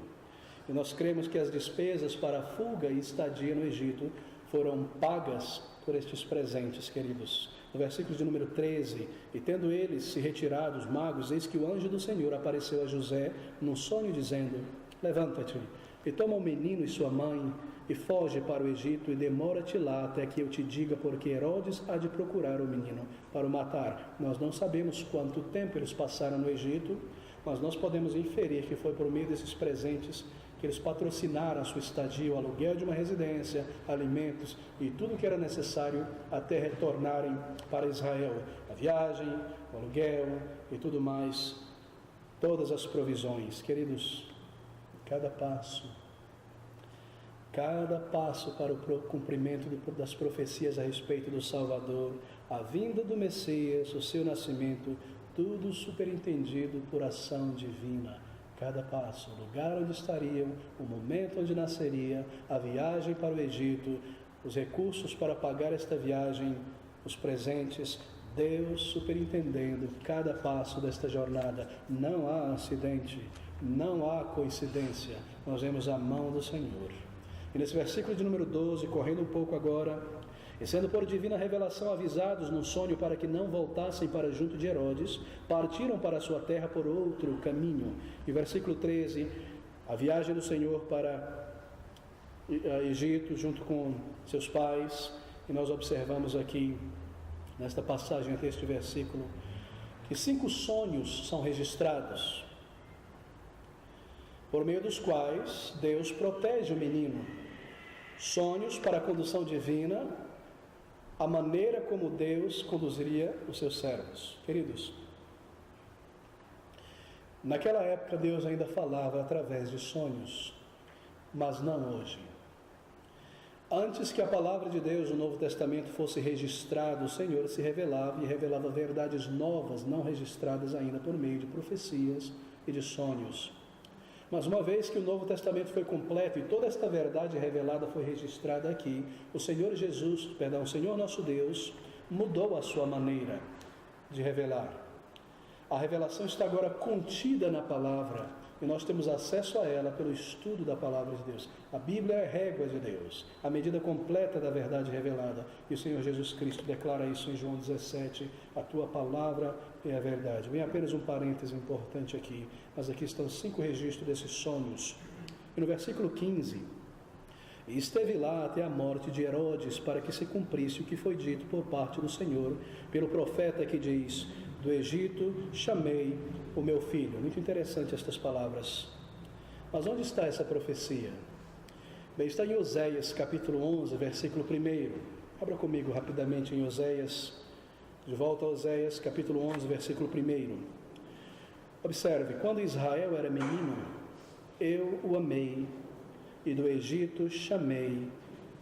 E nós cremos que as despesas para a fuga e estadia no Egito foram pagas por estes presentes, queridos. No versículo de número 13, e tendo eles se retirado, os magos, eis que o anjo do Senhor apareceu a José num sonho, dizendo: levanta-te, e toma o menino e sua mãe, e foge para o Egito, e demora-te lá até que eu te diga, porque Herodes há de procurar o menino para o matar. Nós não sabemos quanto tempo eles passaram no Egito, mas nós podemos inferir que foi por meio desses presentes que eles patrocinaram a sua estadia, o aluguel de uma residência, alimentos e tudo o que era necessário até retornarem para Israel. A viagem, o aluguel e tudo mais, todas as provisões. Queridos, cada passo para o cumprimento das profecias a respeito do Salvador, a vinda do Messias, o seu nascimento, tudo superintendido por ação divina. Cada passo, o lugar onde estariam, o momento onde nasceria, a viagem para o Egito, os recursos para pagar esta viagem, os presentes, Deus superintendendo cada passo desta jornada. Não há acidente, não há coincidência, nós vemos a mão do Senhor. E nesse versículo de número 12, correndo um pouco agora, e sendo por divina revelação avisados num sonho para que não voltassem para junto de Herodes, partiram para a sua terra por outro caminho. E versículo 13, a viagem do Senhor para Egito junto com seus pais, e nós observamos aqui nesta passagem até este versículo que 5 sonhos são registrados, por meio dos quais Deus protege o menino. Sonhos para a condução divina, a maneira como Deus conduziria os seus servos. Queridos, naquela época Deus ainda falava através de sonhos, mas não hoje. Antes que a palavra de Deus no Novo Testamento fosse registrada, o Senhor se revelava e revelava verdades novas, não registradas ainda por meio de profecias e de sonhos. Mas uma vez que o Novo Testamento foi completo e toda esta verdade revelada foi registrada aqui, o Senhor nosso Deus, mudou a sua maneira de revelar. A revelação está agora contida na palavra e nós temos acesso a ela pelo estudo da palavra de Deus. A Bíblia é a régua de Deus, a medida completa da verdade revelada. E o Senhor Jesus Cristo declara isso em João 17, a tua palavra é a verdade. Vem apenas um parêntese importante aqui, mas aqui estão 5 registros desses sonhos. E no versículo 15, e esteve lá até a morte de Herodes, para que se cumprisse o que foi dito por parte do Senhor, pelo profeta que diz, do Egito chamei o meu filho. Muito interessante estas palavras. Mas onde está essa profecia? Bem, está em Oséias capítulo 11, versículo 1. Abra comigo rapidamente em Oséias, de volta a Oséias capítulo 11, versículo 1. Observe, quando Israel era menino, eu o amei, e do Egito chamei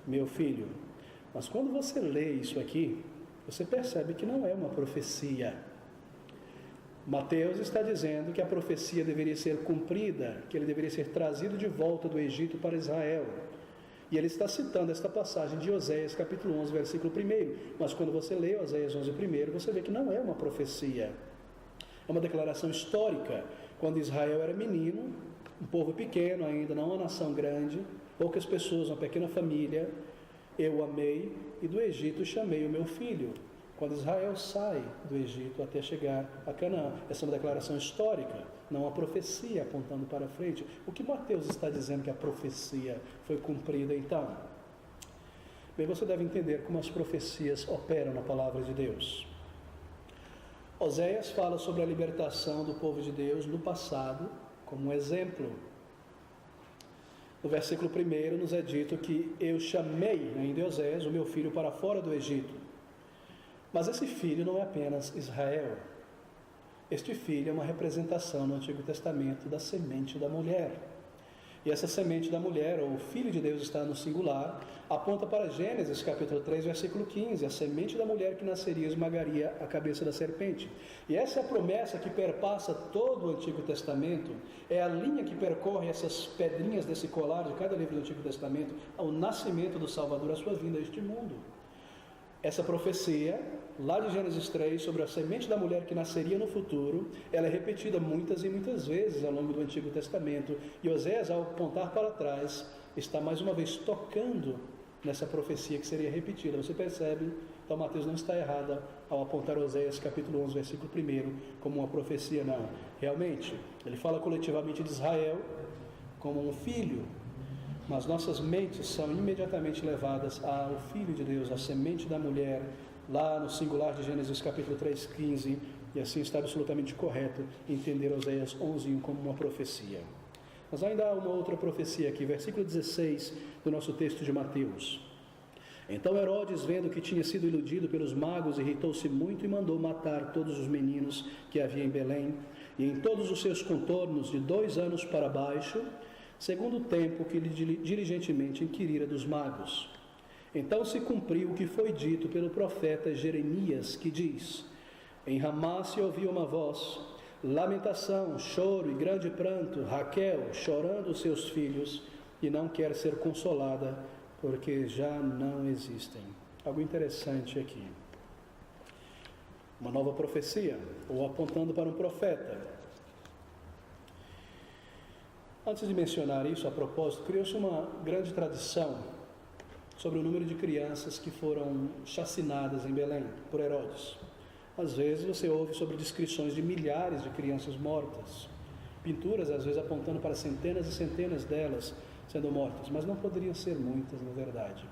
meu filho. Mas quando você lê isso aqui, você percebe que não é uma profecia. Mateus está dizendo que a profecia deveria ser cumprida, que ele deveria ser trazido de volta do Egito para Israel. E ele está citando esta passagem de Oséias capítulo 11, versículo 1. Mas quando você lê Oséias 11, 1, você vê que não é uma profecia. É uma declaração histórica. Quando Israel era menino, um povo pequeno ainda, não uma nação grande, poucas pessoas, uma pequena família, eu o amei e do Egito chamei o meu filho. Quando Israel sai do Egito até chegar a Canaã. Essa é uma declaração histórica, não uma profecia apontando para frente. O que Mateus está dizendo que a profecia foi cumprida então? Bem, você deve entender como as profecias operam na palavra de Deus. Oséias fala sobre a libertação do povo de Deus no passado, como um exemplo. No versículo 1 nos é dito que eu chamei, ainda em Oséias, o meu filho para fora do Egito. Mas esse filho não é apenas Israel. Este filho é uma representação no Antigo Testamento da semente da mulher. E essa semente da mulher, ou o Filho de Deus está no singular, aponta para Gênesis capítulo 3, versículo 15. A semente da mulher que nasceria esmagaria a cabeça da serpente. E essa é a promessa que perpassa todo o Antigo Testamento. É a linha que percorre essas pedrinhas desse colar de cada livro do Antigo Testamento ao nascimento do Salvador, a sua vinda a este mundo. Essa profecia, lá de Gênesis 3, sobre a semente da mulher que nasceria no futuro, ela é repetida muitas e muitas vezes ao longo do Antigo Testamento. E Oséias, ao apontar para trás, está mais uma vez tocando nessa profecia que seria repetida. Você percebe? Então Mateus não está errado ao apontar Oséias capítulo 11, versículo 1, como uma profecia, não. Realmente, ele fala coletivamente de Israel como um filho, mas nossas mentes são imediatamente levadas ao Filho de Deus, à semente da mulher, lá no singular de Gênesis capítulo 3, 15, e assim está absolutamente correto entender Oséias 11 como uma profecia. Mas ainda há uma outra profecia aqui, versículo 16 do nosso texto de Mateus. Então Herodes, vendo que tinha sido iludido pelos magos, irritou-se muito e mandou matar todos os meninos que havia em Belém, e em todos os seus contornos, de 2 anos para baixo, segundo o tempo que ele diligentemente inquirira dos magos. Então se cumpriu o que foi dito pelo profeta Jeremias, que diz: em Ramá se ouviu uma voz, lamentação, choro e grande pranto, Raquel chorando os seus filhos, e não quer ser consolada, porque já não existem. Algo interessante aqui. Uma nova profecia, ou apontando para um profeta. Antes de mencionar isso, a propósito, criou-se uma grande tradição sobre o número de crianças que foram chacinadas em Belém por Herodes. Às vezes você ouve sobre descrições de milhares de crianças mortas, pinturas às vezes apontando para centenas e centenas delas sendo mortas, mas não poderiam ser muitas, na verdade.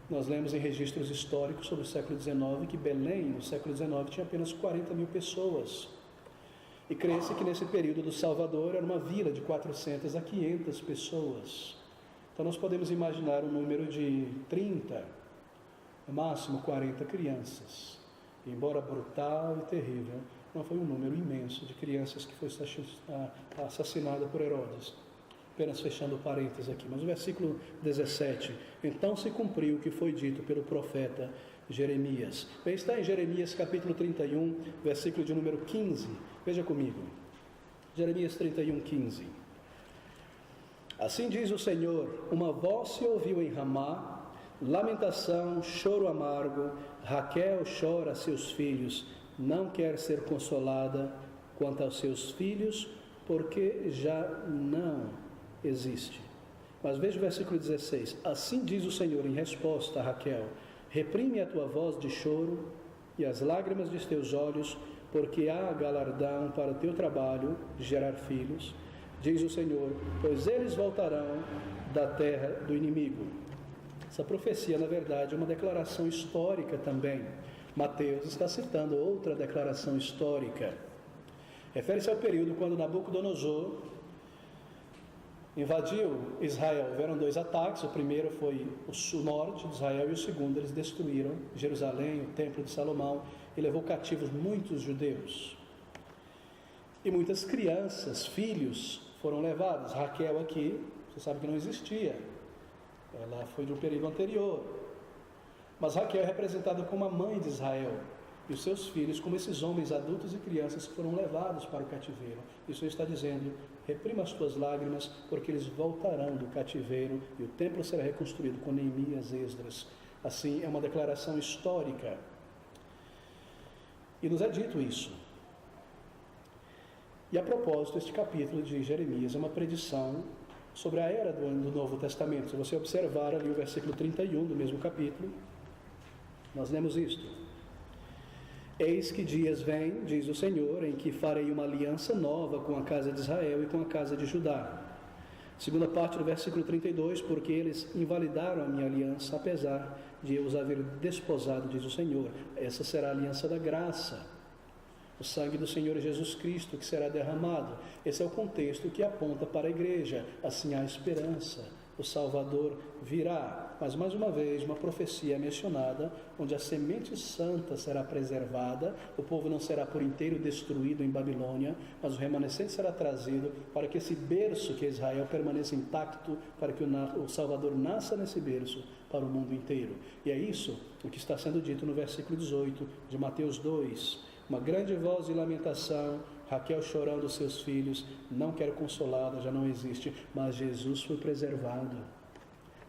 Nós lemos em registros históricos sobre o século XIX que Belém, no século XIX, tinha apenas 40 mil pessoas. E crê-se que nesse período do Salvador era uma vila de 400 a 500 pessoas. Então nós podemos imaginar um número de 30, no máximo 40 crianças. E, embora brutal e terrível, não foi um número imenso de crianças que foi assassinada por Herodes. Apenas fechando parênteses aqui, mas o versículo 17, então se cumpriu o que foi dito pelo profeta Jeremias. Bem, está em Jeremias capítulo 31, versículo de número 15, veja comigo, Jeremias 31, 15. Assim diz o Senhor, uma voz se ouviu em Ramá, lamentação, choro amargo, Raquel chora a seus filhos, não quer ser consolada quanto aos seus filhos, porque já não existe. Mas veja o versículo 16, assim diz o Senhor em resposta a Raquel, reprime a tua voz de choro e as lágrimas de teus olhos, porque há galardão para o teu trabalho de gerar filhos, diz o Senhor, pois eles voltarão da terra do inimigo. Essa profecia, na verdade, é uma declaração histórica também. Mateus está citando outra declaração histórica. Refere-se ao período quando Nabucodonosor invadiu Israel. Houveram dois ataques, o primeiro foi o norte de Israel e o segundo eles destruíram Jerusalém, o templo de Salomão, e levou cativos muitos judeus. E muitas crianças, filhos, foram levados. Raquel aqui, você sabe que não existia, ela foi de um período anterior. Mas Raquel é representada como a mãe de Israel, e os seus filhos como esses homens adultos e crianças que foram levados para o cativeiro. Isso está dizendo, reprima as tuas lágrimas, porque eles voltarão do cativeiro e o templo será reconstruído com Neemias e Esdras. Assim, é uma declaração histórica. E nos é dito isso. E a propósito, este capítulo de Jeremias é uma predição sobre a era do Novo Testamento. Se você observar ali o versículo 31 do mesmo capítulo, nós lemos isto. Eis que dias vêm, diz o Senhor, em que farei uma aliança nova com a casa de Israel e com a casa de Judá. Segunda parte do versículo 32, porque eles invalidaram a minha aliança, apesar de eu os haver desposado, diz o Senhor. Essa será a aliança da graça, o sangue do Senhor Jesus Cristo que será derramado. Esse é o contexto que aponta para a igreja. Assim há esperança, o Salvador virá. Mas mais uma vez, uma profecia é mencionada, onde a semente santa será preservada, o povo não será por inteiro destruído em Babilônia, mas o remanescente será trazido para que esse berço que é Israel permaneça intacto, para que o Salvador nasça nesse berço para o mundo inteiro. E é isso o que está sendo dito no versículo 18 de Mateus 2. Uma grande voz de lamentação, Raquel chorando seus filhos, não quer consolá-la, já não existe, mas Jesus foi preservado,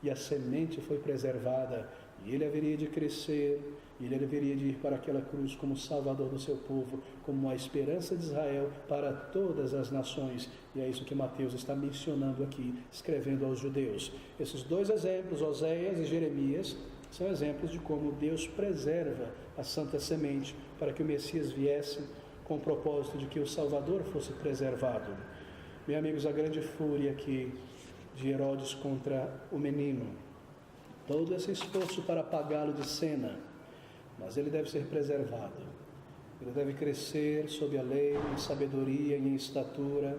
e a semente foi preservada, e ele haveria de crescer, e ele haveria de ir para aquela cruz como Salvador do seu povo, como a esperança de Israel para todas as nações, e é isso que Mateus está mencionando aqui, escrevendo aos judeus. Esses dois exemplos, Oséias e Jeremias, são exemplos de como Deus preserva a santa semente para que o Messias viesse com o propósito de que o Salvador fosse preservado. Meus amigos, a grande fúria aqui de Herodes contra o menino, todo esse esforço para apagá-lo de cena, mas ele deve ser preservado. Ele deve crescer sob a lei, em sabedoria e em estatura.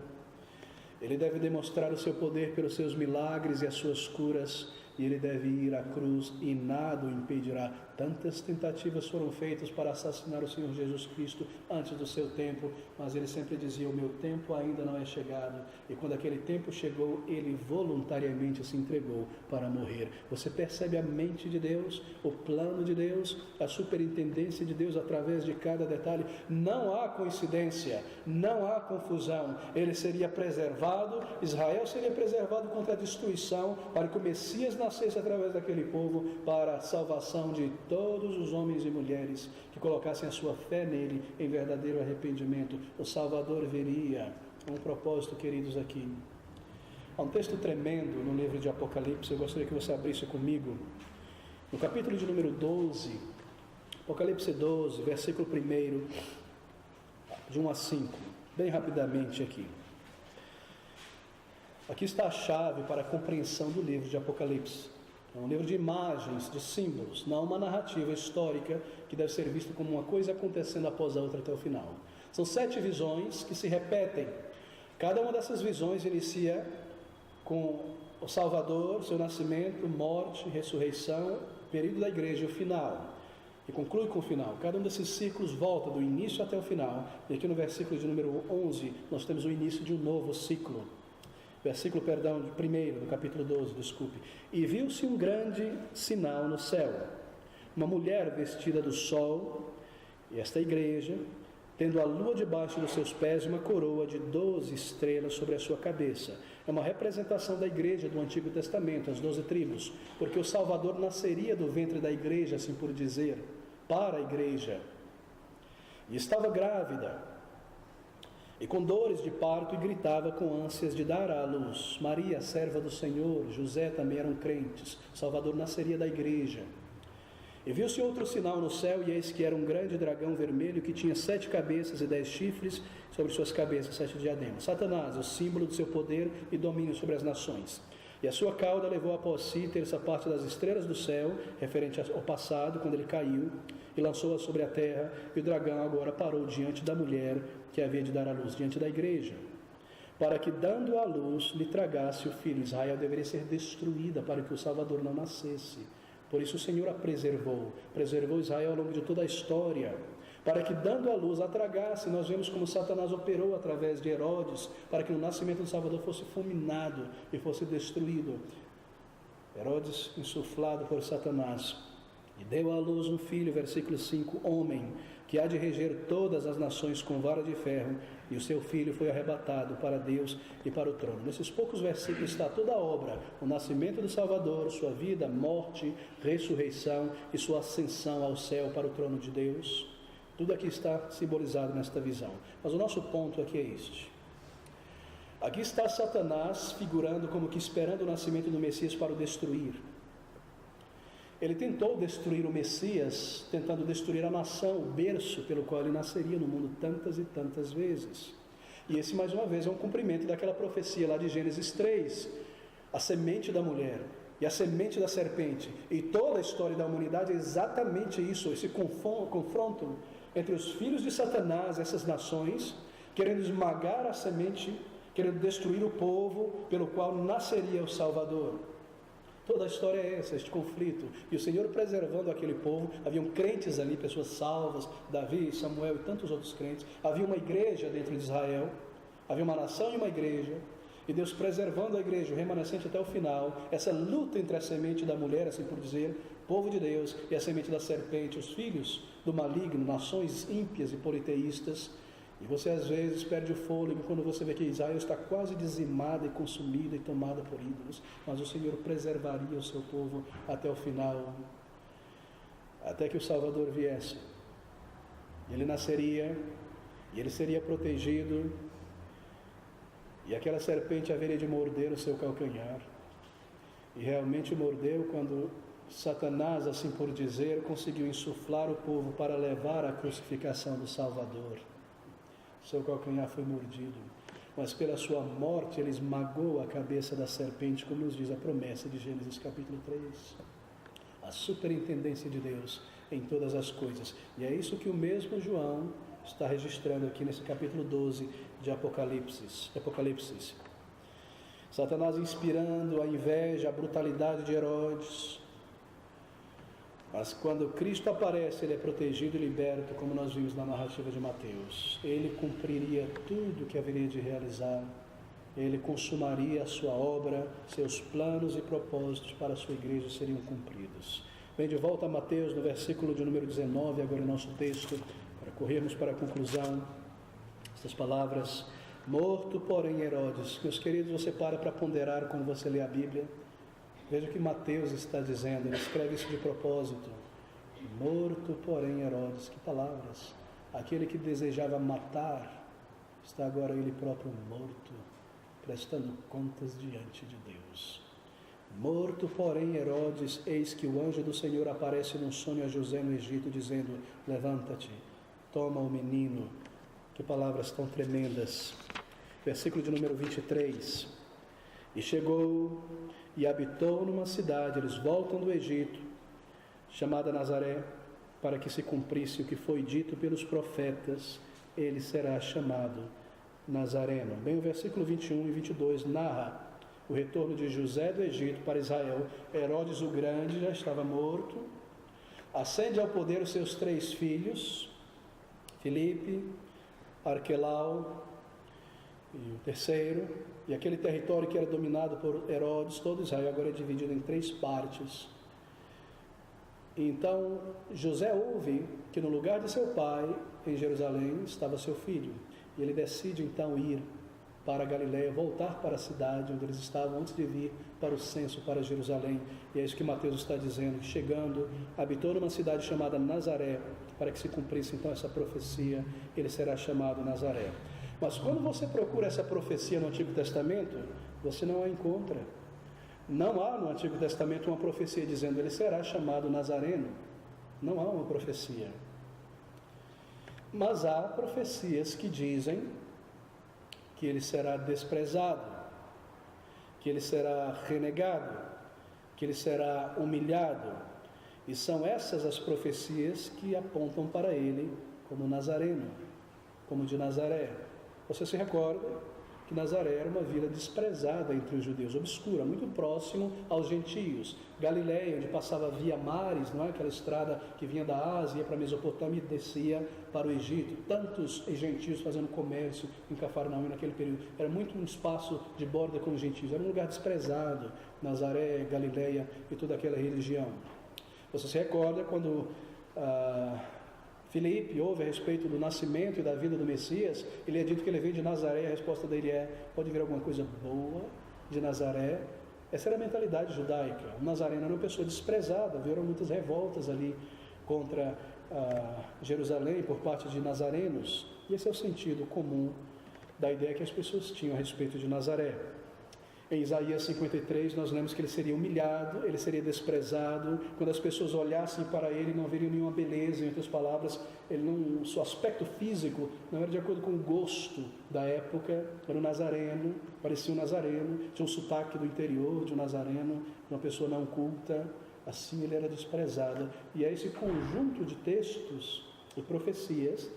Ele deve demonstrar o seu poder pelos seus milagres e as suas curas, e ele deve ir à cruz e nada o impedirá. Tantas tentativas foram feitas para assassinar o Senhor Jesus Cristo antes do seu tempo, mas ele sempre dizia: o meu tempo ainda não é chegado. E quando aquele tempo chegou, ele voluntariamente se entregou para morrer. Você percebe a mente de Deus, o plano de Deus, a superintendência de Deus através de cada detalhe. Não há coincidência, não há confusão. Ele seria preservado, Israel seria preservado contra a destruição, para que o Messias nascesse através daquele povo, para a salvação de todos os homens e mulheres que colocassem a sua fé nele em verdadeiro arrependimento. O Salvador viria. Um propósito, queridos, aqui. Há um texto tremendo no livro de Apocalipse, eu gostaria que você abrisse comigo. No capítulo de número 12, Apocalipse 12, versículo 1, de 1 a 5, bem rapidamente aqui. Aqui está a chave para a compreensão do livro de Apocalipse. É um livro de imagens, de símbolos, não uma narrativa histórica que deve ser vista como uma coisa acontecendo após a outra até o final. São 7 visões que se repetem. Cada uma dessas visões inicia com o Salvador, seu nascimento, morte, ressurreição, período da igreja e o final. E conclui com o final. Cada um desses ciclos volta do início até o final. E aqui no versículo de número 11, nós temos o início de um novo ciclo. Versículo, primeiro, do capítulo 12, desculpe. E viu-se um grande sinal no céu, uma mulher vestida do sol, e esta igreja, tendo a lua debaixo dos seus pés e uma coroa de 12 estrelas sobre a sua cabeça. É uma representação da igreja do Antigo Testamento, as 12 tribos, porque o Salvador nasceria do ventre da igreja, assim por dizer, para a igreja. E estava grávida, e com dores de parto, e gritava com ânsias de dar à luz. Maria, serva do Senhor, José também eram crentes. Salvador nasceria da igreja. E viu-se outro sinal no céu, e eis que era um grande dragão vermelho, que tinha 7 cabeças e 10 chifres, sobre suas cabeças 7 diademas. Satanás, o símbolo do seu poder e domínio sobre as nações. E a sua cauda levou após si terça parte das estrelas do céu, referente ao passado, quando ele caiu, e lançou-a sobre a terra, e o dragão agora parou diante da mulher que havia de dar à luz, diante da igreja, para que, dando à luz, lhe tragasse o filho. Israel deveria ser destruída para que o Salvador não nascesse. Por isso o Senhor a preservou Israel ao longo de toda a história, para que, dando à luz, a tragasse. Nós vemos como Satanás operou através de Herodes, para que o nascimento do Salvador fosse fulminado e fosse destruído. Herodes, insuflado por Satanás, e deu à luz um filho, versículo 5, homem, que há de reger todas as nações com vara de ferro, e o seu filho foi arrebatado para Deus e para o trono. Nesses poucos versículos está toda a obra, o nascimento do Salvador, sua vida, morte, ressurreição e sua ascensão ao céu para o trono de Deus. Tudo aqui está simbolizado nesta visão. Mas o nosso ponto aqui é este. Aqui está Satanás figurando como que esperando o nascimento do Messias para o destruir. Ele tentou destruir o Messias, tentando destruir a nação, o berço pelo qual ele nasceria no mundo tantas e tantas vezes. E esse, mais uma vez, é um cumprimento daquela profecia lá de Gênesis 3, a semente da mulher e a semente da serpente. E toda a história da humanidade é exatamente isso, esse confronto entre os filhos de Satanás, essas nações, querendo esmagar a semente, querendo destruir o povo pelo qual nasceria o Salvador. Toda a história é essa, este conflito. E o Senhor preservando aquele povo. Haviam crentes ali, pessoas salvas, Davi, Samuel e tantos outros crentes. Havia uma igreja dentro de Israel. Havia uma nação e uma igreja. E Deus preservando a igreja, o remanescente até o final. Essa luta entre a semente da mulher, assim por dizer, povo de Deus, e a semente da serpente, os filhos do maligno, nações ímpias e politeístas. E você às vezes perde o fôlego quando você vê que Israel está quase dizimada e consumida e tomada por ídolos, mas o Senhor preservaria o seu povo até o final, até que o Salvador viesse. Ele nasceria, e ele seria protegido, e aquela serpente haveria de morder o seu calcanhar. E realmente mordeu quando Satanás, assim por dizer, conseguiu insuflar o povo para levar à crucificação do Salvador. Seu calcanhar foi mordido, mas pela sua morte ele esmagou a cabeça da serpente, como nos diz a promessa de Gênesis capítulo 3. A superintendência de Deus em todas as coisas. E é isso que o mesmo João está registrando aqui nesse capítulo 12 de Apocalipse. Satanás inspirando a inveja, a brutalidade de Herodes, Mas quando Cristo aparece, ele é protegido e liberto, como nós vimos na narrativa de Mateus. Ele cumpriria tudo o que haveria de realizar. Ele consumaria a sua obra, seus planos e propósitos para a sua igreja seriam cumpridos. Vem de volta a Mateus, no versículo de número 19, agora em nosso texto, para corrermos para a conclusão. Essas palavras: morto, porém, Herodes. Meus queridos, você para ponderar quando você lê a Bíblia. Veja o que Mateus está dizendo, ele escreve isso de propósito. Morto, porém, Herodes. Que palavras! Aquele que desejava matar, está agora ele próprio morto, prestando contas diante de Deus. Morto, porém, Herodes, eis que o anjo do Senhor aparece num sonho a José no Egito, dizendo: levanta-te, toma o menino. Que palavras tão tremendas. Versículo de número 23. E chegou e habitou numa cidade, eles voltam do Egito, chamada Nazaré, para que se cumprisse o que foi dito pelos profetas: ele será chamado Nazareno. Bem, o versículo 21 e 22 narra o retorno de José do Egito para Israel. Herodes o Grande já estava morto, ascende ao poder os seus 3 filhos, Filipe, Arquelau e o terceiro, e aquele território que era dominado por Herodes, todo Israel agora é dividido em 3 partes. Então José ouve que no lugar de seu pai, em Jerusalém, estava seu filho, e ele decide então ir para a Galileia, voltar para a cidade onde eles estavam antes de vir para o censo, para Jerusalém. E é isso que Mateus está dizendo: chegando, habitou numa cidade chamada Nazaré, para que se cumprisse então essa profecia, ele será chamado Nazaré. Mas quando você procura essa profecia no Antigo Testamento, você não a encontra. Não há no Antigo Testamento uma profecia dizendo ele será chamado Nazareno. Não há uma profecia. Mas há profecias que dizem que ele será desprezado, que ele será renegado, que ele será humilhado. E são essas as profecias que apontam para ele como Nazareno, como de Nazaré. Você se recorda que Nazaré era uma vila desprezada entre os judeus, obscura, muito próximo aos gentios. Galileia, onde passava via mares, não é? Aquela estrada que vinha da Ásia para a Mesopotâmia e descia para o Egito. Tantos gentios fazendo comércio em Cafarnaum naquele período. Era muito um espaço de borda com os gentios. Era um lugar desprezado, Nazaré, Galileia e toda aquela região. Você se recorda quando Filipe ouve a respeito do nascimento e da vida do Messias, ele é dito que ele vem de Nazaré. A resposta dele é: pode vir alguma coisa boa de Nazaré? Essa era a mentalidade judaica. O nazareno era uma pessoa desprezada, houveram muitas revoltas ali contra Jerusalém por parte de nazarenos, e esse é o sentido comum da ideia que as pessoas tinham a respeito de Nazaré. Em Isaías 53 nós lemos que ele seria humilhado, ele seria desprezado. Quando as pessoas olhassem para ele, não veriam nenhuma beleza. Em outras palavras, o seu aspecto físico não era de acordo com o gosto da época. Era um nazareno, parecia um nazareno, tinha um sotaque do interior de um nazareno, uma pessoa não culta. Assim ele era desprezado. E é esse conjunto de textos e profecias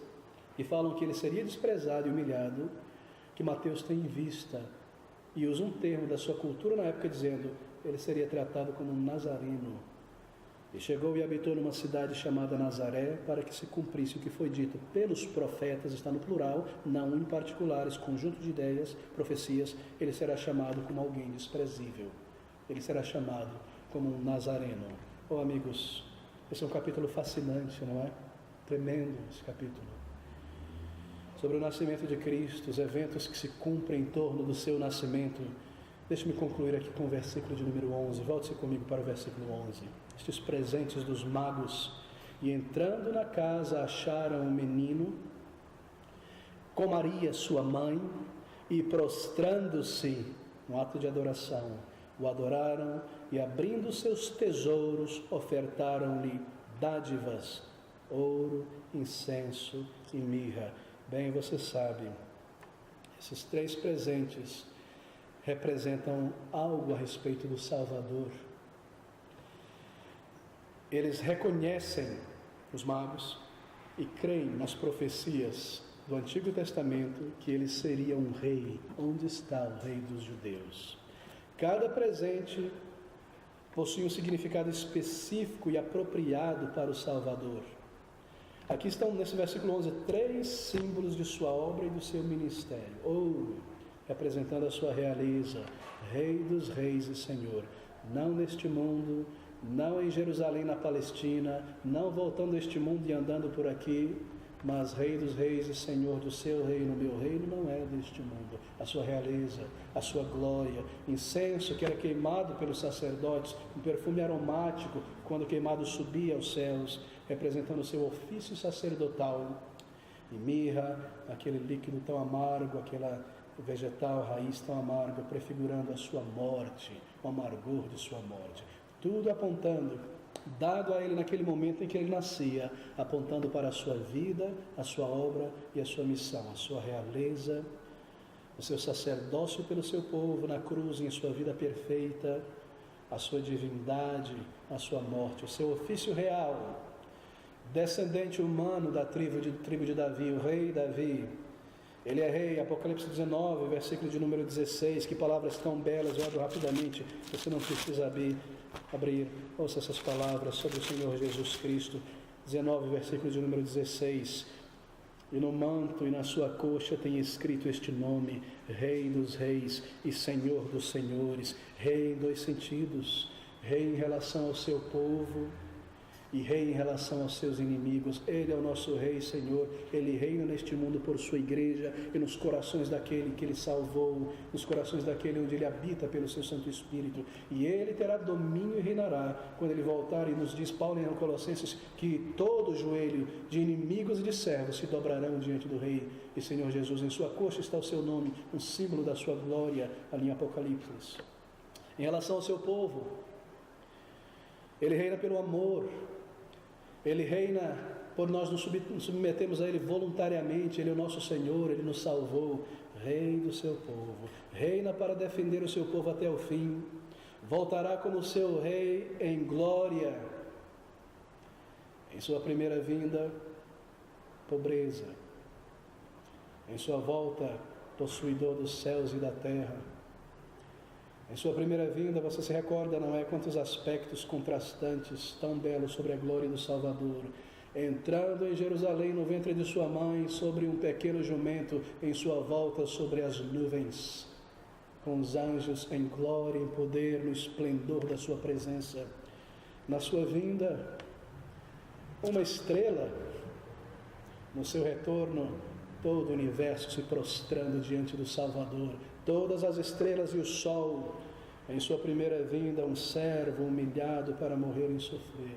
que falam que ele seria desprezado e humilhado que Mateus tem em vista, e usa um termo da sua cultura na época dizendo: ele seria tratado como um nazareno. E chegou e habitou numa cidade chamada Nazaré, para que se cumprisse o que foi dito pelos profetas, está no plural, não em particular, esse conjunto de ideias, profecias. Ele será chamado como alguém desprezível, ele será chamado como um nazareno. Oh, amigos, esse é um capítulo fascinante, não é? Tremendo esse capítulo. Sobre o nascimento de Cristo, os eventos que se cumprem em torno do seu nascimento. Deixe-me concluir aqui com o versículo de número 11. Volte-se comigo para o versículo 11. Estes presentes dos magos: e entrando na casa acharam o menino com Maria sua mãe, e prostrando-se, um ato de adoração, o adoraram, e abrindo seus tesouros ofertaram-lhe dádivas, ouro, incenso e mirra. Bem, você sabe, esses 3 presentes representam algo a respeito do Salvador. Eles reconhecem, os magos, e creem nas profecias do Antigo Testamento que ele seria um rei. Onde está o rei dos judeus? Cada presente possui um significado específico e apropriado para o Salvador. Aqui estão, nesse versículo 11, 3 símbolos de sua obra e do seu ministério. Ouro, representando a sua realeza, Rei dos Reis e Senhor, não neste mundo, não em Jerusalém, na Palestina, não voltando a este mundo e andando por aqui, mas Rei dos Reis e Senhor do seu reino. Meu reino não é deste mundo. A sua realeza, a sua glória, incenso que era queimado pelos sacerdotes, um perfume aromático, quando queimado subia aos céus, representando o seu ofício sacerdotal, e mirra, aquele líquido tão amargo, aquela vegetal raiz tão amarga, prefigurando a sua morte, o amargor de sua morte. Tudo apontando, dado a ele naquele momento em que ele nascia, apontando para a sua vida, a sua obra e a sua missão, a sua realeza, o seu sacerdócio pelo seu povo na cruz, em sua vida perfeita, a sua divindade, a sua morte, o seu ofício real, descendente humano da tribo de Davi, o rei Davi. Ele é rei, Apocalipse 19, versículo de número 16, que palavras tão belas, eu abro rapidamente, você não precisa abrir, ouça essas palavras sobre o Senhor Jesus Cristo. 19, versículo de número 16, e no manto e na sua coxa tem escrito este nome, Rei dos Reis e Senhor dos Senhores. Rei em 2 sentidos, rei em relação ao seu povo e rei em relação aos seus inimigos. Ele é o nosso Rei, Senhor. Ele reina neste mundo por sua igreja e nos corações daquele que Ele salvou, nos corações daquele onde Ele habita pelo seu Santo Espírito. E Ele terá domínio e reinará quando Ele voltar. E nos diz Paulo em Colossenses que todo joelho de inimigos e de servos se dobrarão diante do Rei e Senhor Jesus. Em sua coxa está o seu nome, um símbolo da sua glória, ali em Apocalipse. Em relação ao seu povo, Ele reina pelo amor. Ele reina por nós nos submetemos a Ele voluntariamente. Ele é o nosso Senhor, Ele nos salvou. Rei do seu povo, reina para defender o seu povo até o fim. Voltará como seu Rei em glória. Em sua primeira vinda, pobreza. Em sua volta, possuidor dos céus e da terra. Em sua primeira vinda, você se recorda, não é? Quantos aspectos contrastantes tão belos sobre a glória do Salvador. Entrando em Jerusalém no ventre de sua mãe, sobre um pequeno jumento, em sua volta sobre as nuvens, com os anjos em glória, em poder, no esplendor da sua presença. Na sua vinda, uma estrela. No seu retorno, todo o universo se prostrando diante do Salvador. Todas as estrelas e o sol. Em sua primeira vinda, um servo humilhado para morrer e sofrer.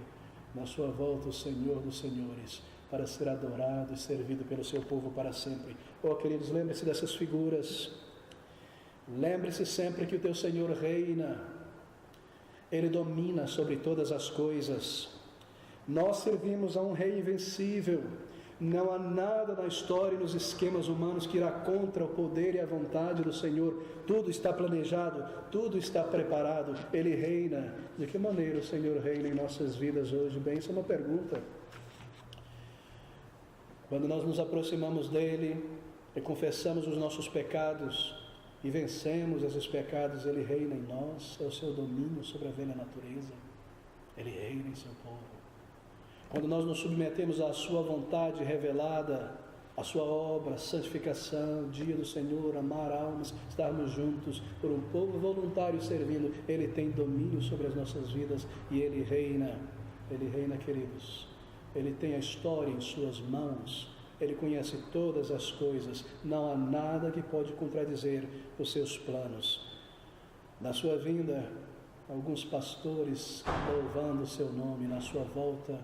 Na sua volta, o Senhor dos Senhores, para ser adorado e servido pelo seu povo para sempre. Oh, queridos, lembre-se dessas figuras. Lembre-se sempre que o teu Senhor reina. Ele domina sobre todas as coisas. Nós servimos a um Rei invencível. Não há nada na história e nos esquemas humanos que irá contra o poder e a vontade do Senhor. Tudo está planejado, tudo está preparado. Ele reina. De que maneira o Senhor reina em nossas vidas hoje? Bem, isso é uma pergunta. Quando nós nos aproximamos dEle e confessamos os nossos pecados e vencemos esses pecados, Ele reina em nós. É o seu domínio sobre a velha natureza. Ele reina em seu povo. Quando nós nos submetemos à sua vontade revelada, à sua obra, santificação, dia do Senhor, amar almas, estarmos juntos por um povo voluntário servindo, Ele tem domínio sobre as nossas vidas e Ele reina, queridos. Ele tem a história em suas mãos, Ele conhece todas as coisas, não há nada que pode contradizer os seus planos. Na sua vinda, alguns pastores louvando o seu nome, na sua volta,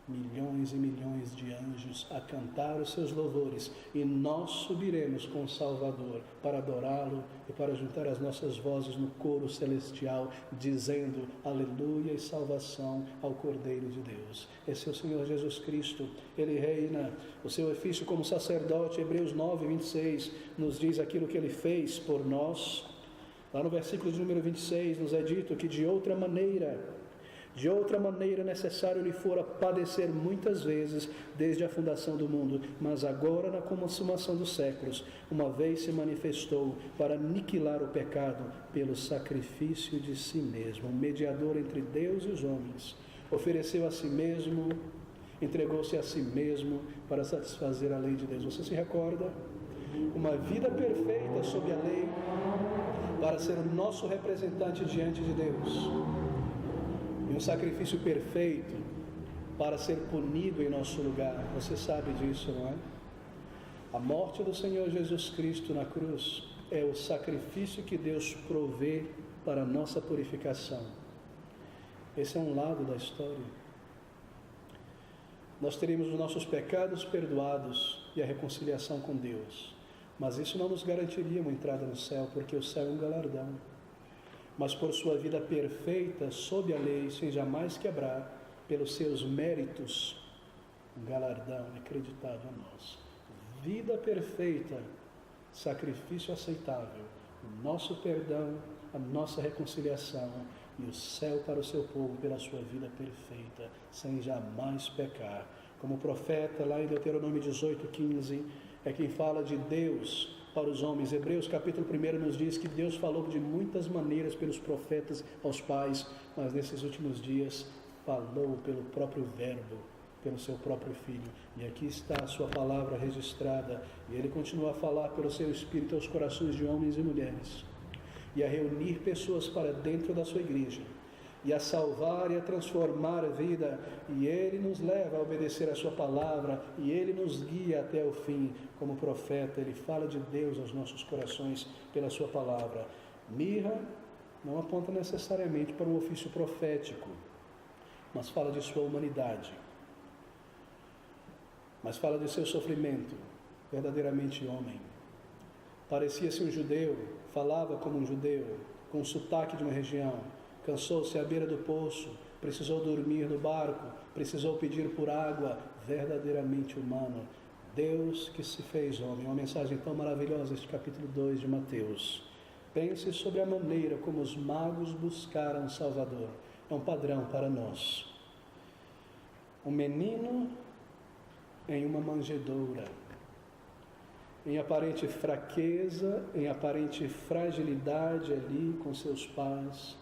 milhões e milhões de anjos a cantar os seus louvores, e nós subiremos com o Salvador para adorá-lo e para juntar as nossas vozes no coro celestial, dizendo aleluia e salvação ao Cordeiro de Deus. Esse é o Senhor Jesus Cristo. Ele reina. O seu ofício como sacerdote, Hebreus 9, 26, nos diz aquilo que Ele fez por nós. Lá no versículo de número 26 nos é dito que de outra maneira De outra maneira, necessário lhe fora padecer muitas vezes desde a fundação do mundo, mas agora, na consumação dos séculos, uma vez se manifestou para aniquilar o pecado pelo sacrifício de si mesmo, um mediador entre Deus e os homens. Ofereceu a si mesmo, entregou-se a si mesmo para satisfazer a lei de Deus. Você se recorda? Uma vida perfeita sob a lei para ser o nosso representante diante de Deus. E um sacrifício perfeito para ser punido em nosso lugar. Você sabe disso, não é? A morte do Senhor Jesus Cristo na cruz é o sacrifício que Deus provê para a nossa purificação. Esse é um lado da história. Nós teríamos os nossos pecados perdoados e a reconciliação com Deus. Mas isso não nos garantiria uma entrada no céu, porque o céu é um galardão. Mas por sua vida perfeita, sob a lei, sem jamais quebrar, pelos seus méritos, um galardão acreditado a nós. Vida perfeita, sacrifício aceitável, o nosso perdão, a nossa reconciliação e o céu para o seu povo pela sua vida perfeita, sem jamais pecar. Como o profeta lá em Deuteronômio 18:15, é quem fala de Deus para os homens. Hebreus capítulo 1 nos diz que Deus falou de muitas maneiras pelos profetas aos pais, mas nesses últimos dias falou pelo próprio Verbo, pelo seu próprio Filho. E aqui está a sua palavra registrada, e Ele continua a falar pelo seu Espírito aos corações de homens e mulheres, e a reunir pessoas para dentro da sua igreja, e a salvar e a transformar a vida, e Ele nos leva a obedecer a sua palavra, e Ele nos guia até o fim. Como profeta, Ele fala de Deus aos nossos corações pela sua palavra. Mirra não aponta necessariamente para um ofício profético, mas fala de sua humanidade, mas fala de seu sofrimento, verdadeiramente homem. Parecia-se um judeu, falava como um judeu, com o sotaque de uma região, cansou-se à beira do poço, precisou dormir no barco, precisou pedir por água, verdadeiramente humano. Deus que se fez homem. Uma mensagem tão maravilhosa, este capítulo 2 de Mateus. Pense sobre a maneira como os magos buscaram um Salvador. É um padrão para nós. Um menino em uma manjedoura, em aparente fraqueza, em aparente fragilidade ali com seus pais,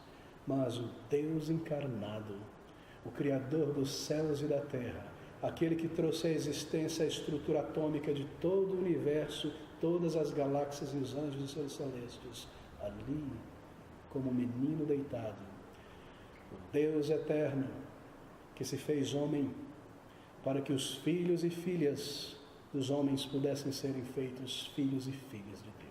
mas o Deus encarnado, o Criador dos céus e da terra, aquele que trouxe à existência a estrutura atômica de todo o universo, todas as galáxias e os anjos e seres celestes, ali como um menino deitado, o Deus eterno que se fez homem para que os filhos e filhas dos homens pudessem serem feitos filhos e filhas de Deus.